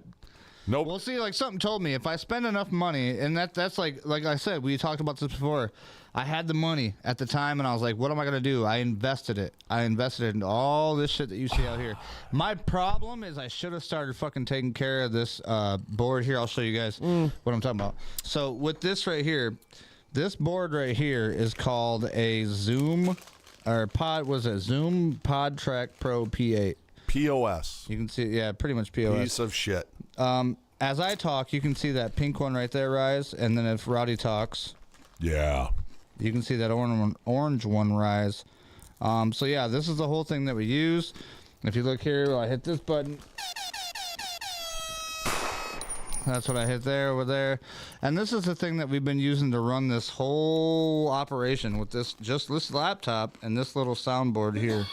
nope." Well, see, like something told me if I spend enough money, and that's like I said, we talked about this before. I had the money at the time, and I was like, what am I going to do? I invested it. I invested it in all this shit that you see out here. My problem is I should have started fucking taking care of this board here. I'll show you guys what I'm talking about. So with this right here, this board right here is called a Zoom Zoom Pod Track Pro P8. POS. You can see, yeah, pretty much POS. Piece of shit. As I talk, you can see that pink one right there rise, and then if Rowdy talks, Yeah. you can see that orange one rise. So yeah, this is the whole thing that we use. If you look here, I hit this button. That's what I hit there, over there. And this is the thing that we've been using to run this whole operation with this laptop and this little soundboard here.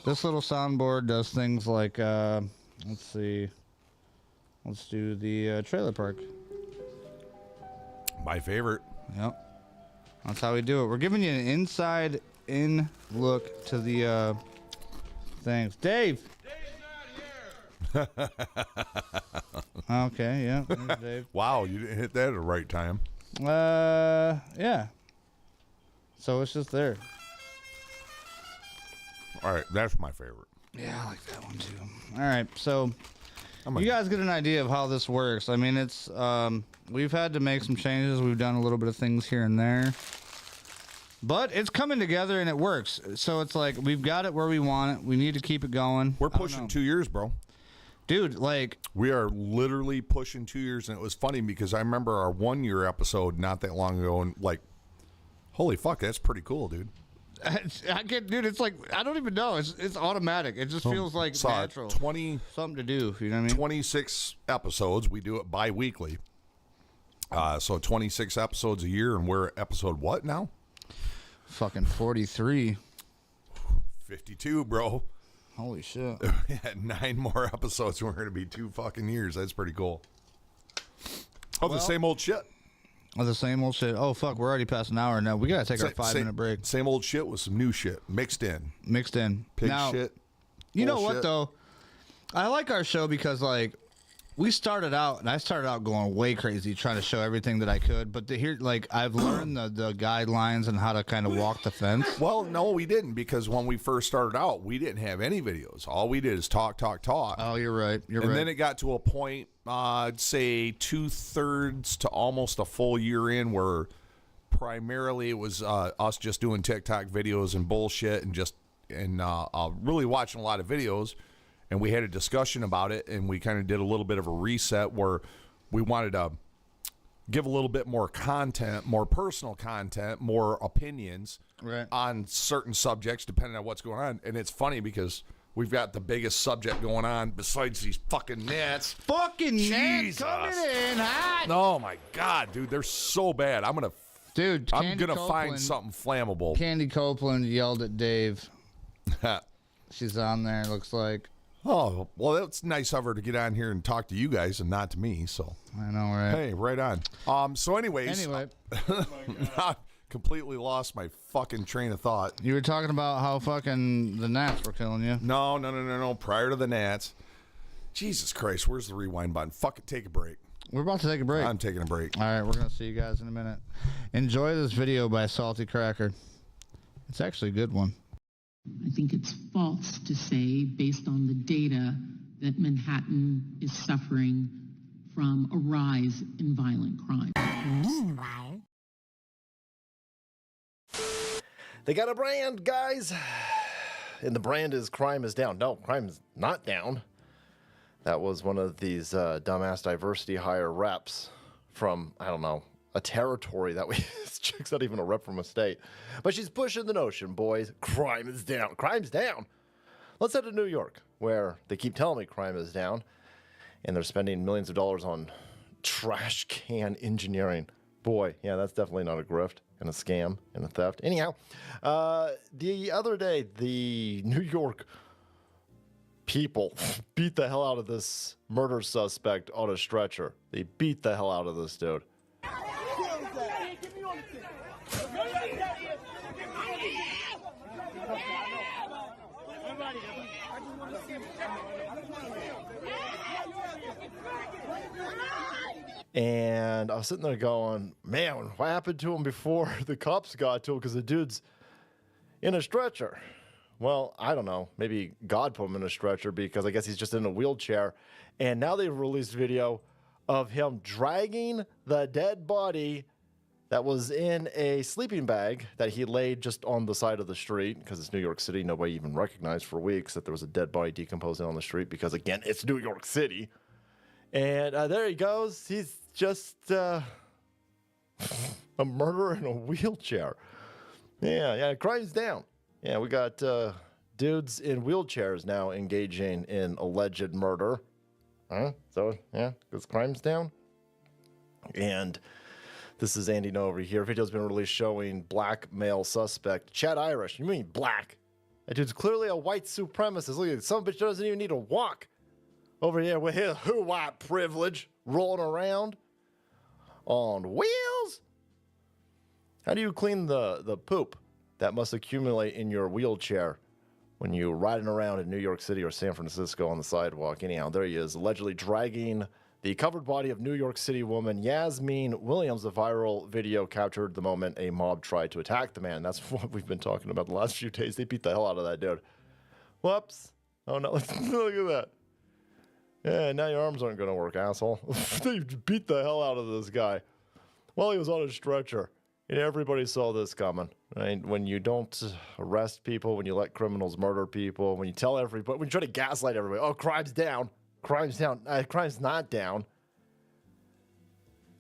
This little soundboard does things like, let's see. Let's do the trailer park. My favorite. Yep. That's how we do it. We're giving you an inside in look to the things. Dave. Dave's not here. Okay, yeah. There's Dave. Wow, you didn't hit that at the right time. Yeah. So it's just there. All right, that's my favorite. Yeah, I like that one too. All right, so you guys get an idea of how this works. I mean, it's we've had to make some changes. We've done a little bit of things here and there, but it's coming together and it works. So it's like we've got it where we want it. We need to keep it going. We're pushing 2 years, bro. Dude, like we are literally pushing 2 years, and it was funny because I remember our 1 year episode not that long ago, and like, holy fuck, that's pretty cool, dude. I get, dude. It's like I don't even know. It's automatic. It just feels like natural. Something to do. You know what I mean? 26 episodes. We do it bi-weekly. So 26 episodes a year, and we're episode what now? Fucking 43. 52, bro. Holy shit. We had 9 more episodes. We're going to be 2 fucking years. That's pretty cool. Oh, the same old shit. Oh, the same old shit. Oh, fuck. We're already past an hour now. We got to take our 5-minute break. Same old shit with some new shit mixed in. Pig now, shit. You know what, though? I like our show because, like, we started out, and I started out going way crazy trying to show everything that I could. But to hear, like, I've learned the guidelines and how to kind of walk the fence. Well, no, we didn't, because when we first started out, we didn't have any videos. All we did is talk. Oh, you're right. And then it got to a point, I'd say 2/3 to almost a full year in, where primarily it was us just doing TikTok videos and bullshit and really watching a lot of videos. And we had a discussion about it, and we kind of did a little bit of a reset where we wanted to give a little bit more content, more personal content, more opinions on certain subjects, depending on what's going on. And it's funny because we've got the biggest subject going on besides these fucking gnats. Fucking gnats coming in hot. Oh, my God, dude. They're so bad. I'm going to find something flammable. Candy Copeland yelled at Dave. She's on there, looks like. Oh, well, it's nice of her to get on here and talk to you guys and not to me, so. I know, right? Hey, right on. So anyways. Anyway. I completely lost my fucking train of thought. You were talking about how fucking the gnats were killing you. No. Prior to the gnats. Jesus Christ, where's the rewind button? Fuck it, take a break. We're about to take a break. I'm taking a break. All right, we're going to see you guys in a minute. Enjoy this video by Salty Cracker. It's actually a good one. I think it's false to say, based on the data, that Manhattan is suffering from a rise in violent crime. Meanwhile, they got a brand, guys. And the brand is crime is down. No, crime is not down. That was one of these dumbass diversity hire reps from, I don't know, a territory that this chick's not even a rep from a state. But she's pushing the notion, boys. Crime is down. Crime's down. Let's head to New York, where they keep telling me crime is down, and they're spending millions of dollars on trash can engineering. Boy, yeah, that's definitely not a grift and a scam and a theft. Anyhow, the other day, the New York people beat the hell out of this murder suspect on a stretcher. They beat the hell out of this dude. And I was sitting there going, man, what happened to him before the cops got to him? Because the dude's in a stretcher. Well, I don't know. Maybe God put him in a stretcher because I guess he's just in a wheelchair. And now they've released video of him dragging the dead body that was in a sleeping bag that he laid just on the side of the street, because it's New York City. Nobody even recognized for weeks that there was a dead body decomposing on the street because, again, it's New York City. And there he goes. He's just a murderer in a wheelchair. Yeah, crime's down. Yeah, we got dudes in wheelchairs now engaging in alleged murder. Huh? So, yeah, because crime's down. And this is Andy No over here. Video's been released showing black male suspect, Chad Irish. You mean black? That dude's clearly a white supremacist. Look at this. Some bitch doesn't even need to walk over here with his white privilege rolling around on wheels. How do you clean the poop that must accumulate in your wheelchair when you're riding around in New York City or San Francisco on the sidewalk? Anyhow, there he is, allegedly dragging the covered body of New York City woman Yasmin Williams. The viral video captured the moment a mob tried to attack the man. That's what we've been talking about the last few days. They beat the hell out of that dude. Whoops. Oh, no. Look at that. Yeah, now your arms aren't going to work, asshole. They beat the hell out of this guy while he was on a stretcher. And everybody saw this coming, right? When you don't arrest people, when you let criminals murder people, when you tell everybody, when you try to gaslight everybody, oh, crime's down. Crime's down. Crime's not down.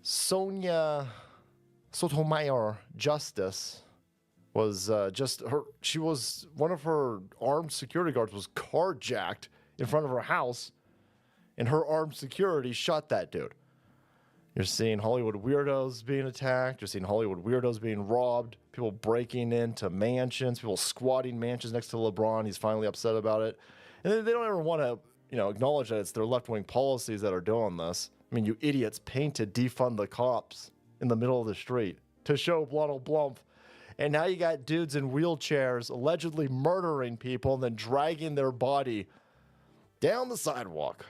Sonia Sotomayor Justice was she was, one of her armed security guards was carjacked in front of her house, and her armed security shot that dude. You're seeing Hollywood weirdos being attacked. You're seeing Hollywood weirdos being robbed. People breaking into mansions. People squatting mansions next to LeBron. He's finally upset about it. And they don't ever want to, acknowledge that it's their left-wing policies that are doing this. I mean, you idiots painted defund the cops in the middle of the street to show Donald Blump. And now you got dudes in wheelchairs allegedly murdering people and then dragging their body down the sidewalk.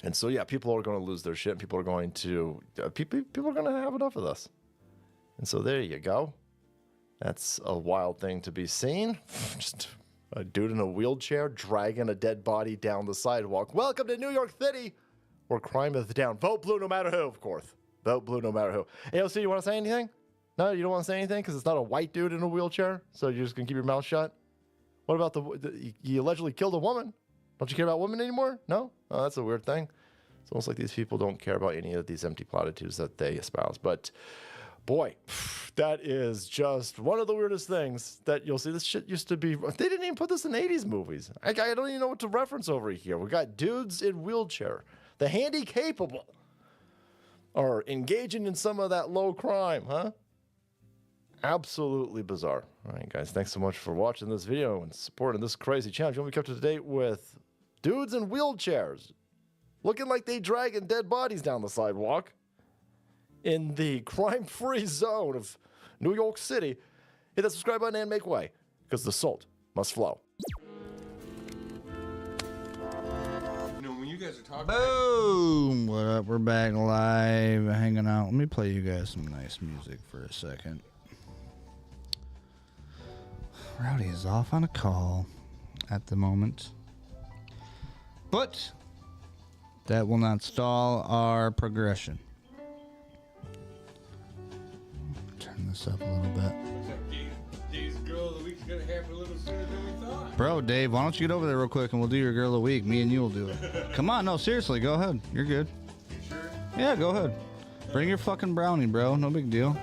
And so, yeah, people are going to lose their shit. People are going to people are going to have enough of this. And so there you go. That's a wild thing to be seen. Just a dude in a wheelchair dragging a dead body down the sidewalk. Welcome to New York City, where crime is down. Vote blue no matter who, of course. Vote blue no matter who. AOC, you want to say anything? No, you don't want to say anything because it's not a white dude in a wheelchair? So you're just going to keep your mouth shut? What about you allegedly killed a woman? Don't you care about women anymore? No? Oh, that's a weird thing. It's almost like these people don't care about any of these empty platitudes that they espouse. But, boy, that is just one of the weirdest things that you'll see. This shit used to be... They didn't even put this in 80s movies. I don't even know what to reference over here. We got dudes in wheelchair. The handy-capable are engaging in some of that low crime, huh? Absolutely bizarre. All right, guys, thanks so much for watching this video and supporting this crazy channel. If you want to be kept up to date with dudes in wheelchairs looking like they dragging dead bodies down the sidewalk in the crime-free zone of New York City, hit that subscribe button and make way, because the salt must flow. When you guys are talking... Boom! What up? We're back live, hanging out. Let me play you guys some nice music for a second. Rowdy is off on a call at the moment, but that will not stall our progression. Turn this up a little bit. Dave's girl of the week's gonna happen a little sooner than we thought. Bro, Dave, why don't you get over there real quick and we'll do your girl of the week. Me and you will do it. Come on, no, seriously, go ahead. You're good. You sure? Yeah, go ahead. Bring your fucking brownie, bro. No big deal.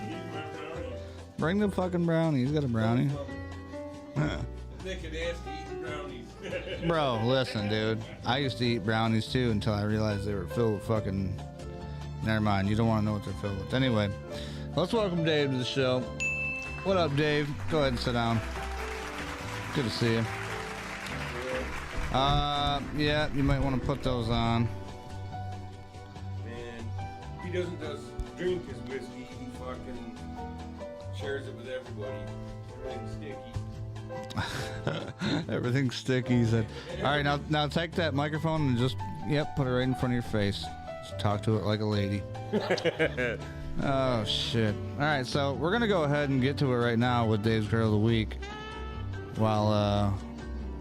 Bring the fucking brownie. He's got a brownie. Nick and Nasty eating brownies. Bro, listen, dude. I used to eat brownies too until I realized they were filled with fucking... Never mind. You don't want to know what they're filled with. Anyway, let's welcome Dave to the show. What up, Dave? Go ahead and sit down. Good to see you. Yeah, you might want to put those on. Man, he doesn't just drink his whiskey. He fucking shares it with everybody. Everything's sticky. Everything's sticky. He said. All right, now take that microphone and just put it right in front of your face. Just talk to it like a lady. Oh shit! All right, so we're gonna go ahead and get to it right now with Dave's Girl of the Week, while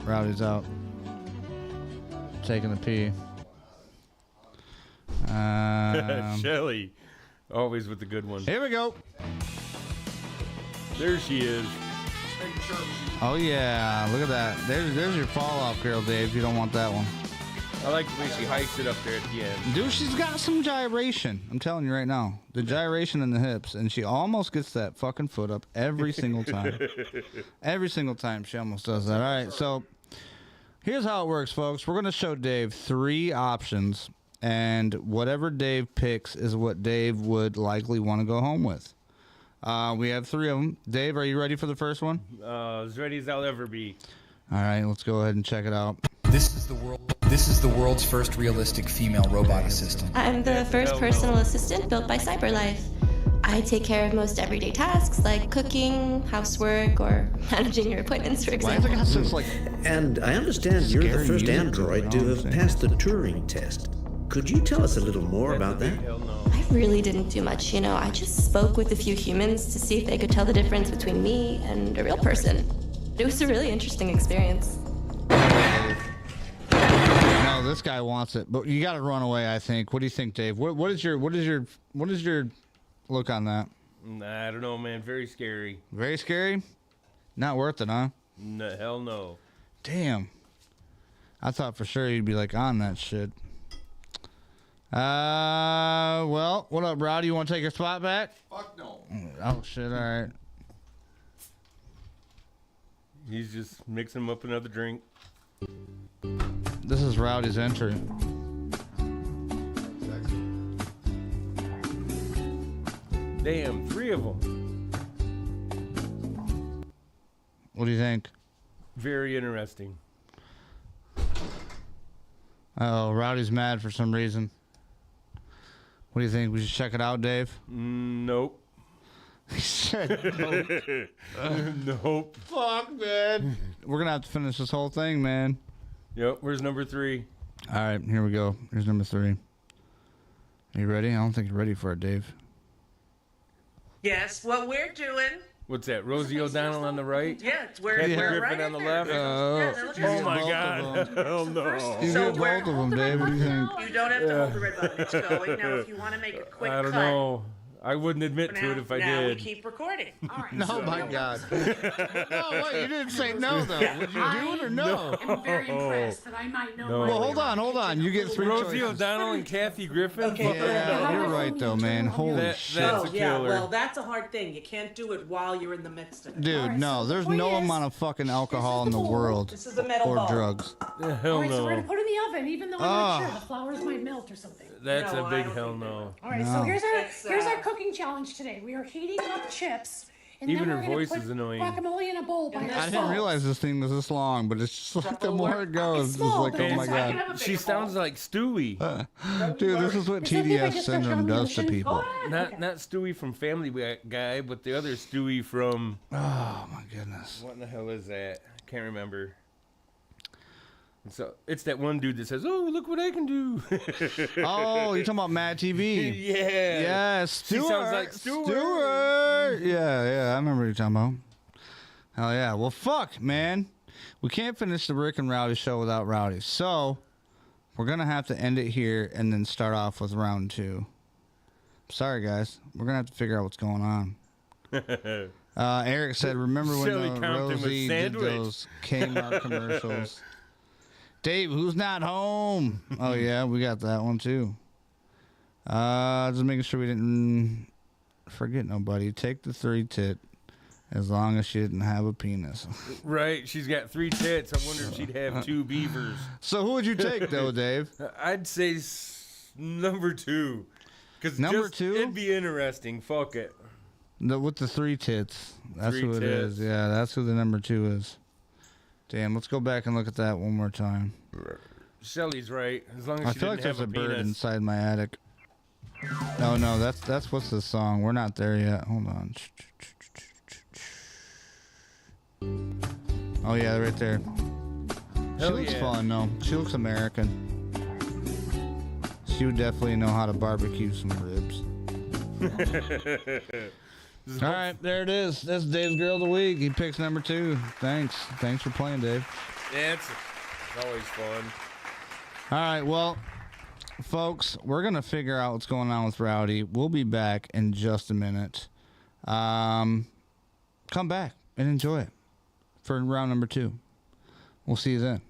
Rowdy's out taking a pee. Shelly, always with the good one. Here we go. There she is. Oh yeah, look at that. There's your fall off girl, Dave. You don't want that one. I like the way she hikes it up there at the end. Dude, she's got some gyration. I'm telling you right now. The gyration in the hips, and she almost gets that fucking foot up every single time. Every single time she almost does that. All right, so here's how it works, folks. We're going to show Dave 3 options, and whatever Dave picks is what Dave would likely want to go home with. We have 3 of them. Dave, are you ready for the first one? As ready as I'll ever be. All right, let's go ahead and check it out. This is the world This is the world's first realistic female robot assistant. I'm the first personal assistant built by CyberLife. I take care of most everyday tasks like cooking, housework, or managing your appointments, for example. And I understand you're the first android to have passed the Turing test. Could you tell us a little more about that? I really didn't do much, you know. I just spoke with a few humans to see if they could tell the difference between me and a real person. It was a really interesting experience. No, this guy wants it, but you got to run away. I think. What do you think, Dave? What is your look on that? Nah, I don't know, man. Very scary. Very scary. Not worth it, huh? No, hell no. Damn. I thought for sure you'd be like on that shit. Well, what up, Rowdy? You want to take your spot back? Fuck no. Oh shit! All right. He's just mixing them up another drink. This is Rowdy's entry. Damn, 3 of them. What do you think? Very interesting. Oh, Rowdy's mad for some reason. What do you think? We should check it out, Dave? Nope. He said nope. Nope. Fuck, man. We're going to have to finish this whole thing, man. Yep, where's number 3? All right, here we go. Here's number 3. Are you ready? I don't think you're ready for it, Dave. Yes, what we're doing. What's that? Rosie O'Donnell on the right? Yeah, it's where Kathy we're Griffin right on the there. left? Oh my God. Hell no. You So get both of them, Dave. What do you think? You don't have to hold the red button. It's going. Now, if you want to make a quick I don't cut. know. I wouldn't admit to it if I now did. we keep recording. All right. No, my God. No, wait, you didn't say no, though. Would you do it or no? I'm very impressed that I might know. No. Well, hold on. You get 3 Rosie choices. O'Donnell and Kathy Griffin? Okay. Yeah, you're right, though, man. Holy shit. That's a yeah, killer. well, that's a hard thing. You can't do it while you're in the midst of it. Dude, no, there's no amount of fucking alcohol in the world This is a metal or ball. drugs. Hell All right, so we're no. gonna put it in the oven, even though I'm not sure the flowers might melt or something. That's No, a I big don't hell think no. All right, so here's our cooking challenge today. We are heating up chips. And Even then her we're gonna voice put is annoying. guacamole in a bowl by I I ourselves. didn't realize this thing was this long, but it's just like the more it goes, it's just small, like, but oh my it's like God. She sounds like Stewie. Dude, this is what Is that the TDS biggest syndrome picture on does to the ocean? people. Not Stewie from Family Guy, but the other Stewie from... Oh my goodness. What in the hell is that? I can't remember. So it's that one dude that says, "Oh, look what I can do." Oh, you're talking about Mad TV. Yeah. Yeah, She Stuart. sounds like Stuart. Yeah, I remember what you're talking about. Hell yeah. Well, fuck, man. We can't finish the Rick and Rowdy show without Rowdy. So we're going to have to end it here and then start off with round 2. Sorry, guys. We're going to have to figure out what's going on. Eric said, remember when Shelly Compton with Rosie did sandwich. those Kmart commercials? Dave, who's not home? Oh, yeah, we got that one, too. Just making sure we didn't forget nobody. Take the 3-tit as long as she didn't have a penis. Right, she's got 3 tits. I wonder if she'd have 2 beavers. So who would you take, though, Dave? I'd say number 2. Because Number 2? It'd be interesting. Fuck it. With the 3 tits. That's 3 who it tits. is. Yeah, that's who the number 2 is. Damn, let's go back and look at that one more time. Shelly's right. As long as I she feel didn't like there's have a bird penis. inside my attic. Oh, no, that's what's the song? We're not there yet. Hold on. Oh, yeah, right there. She Hell looks yeah. fun, though. She looks American. She would definitely know how to barbecue some ribs. All right, there it is. That's Dave's Girl of the Week. He picks number 2. Thanks for playing, Dave. Yeah, it's always fun. All right, well, folks, we're going to figure out what's going on with Rowdy. We'll be back in just a minute. Come back and enjoy it for round number 2. We'll see you then.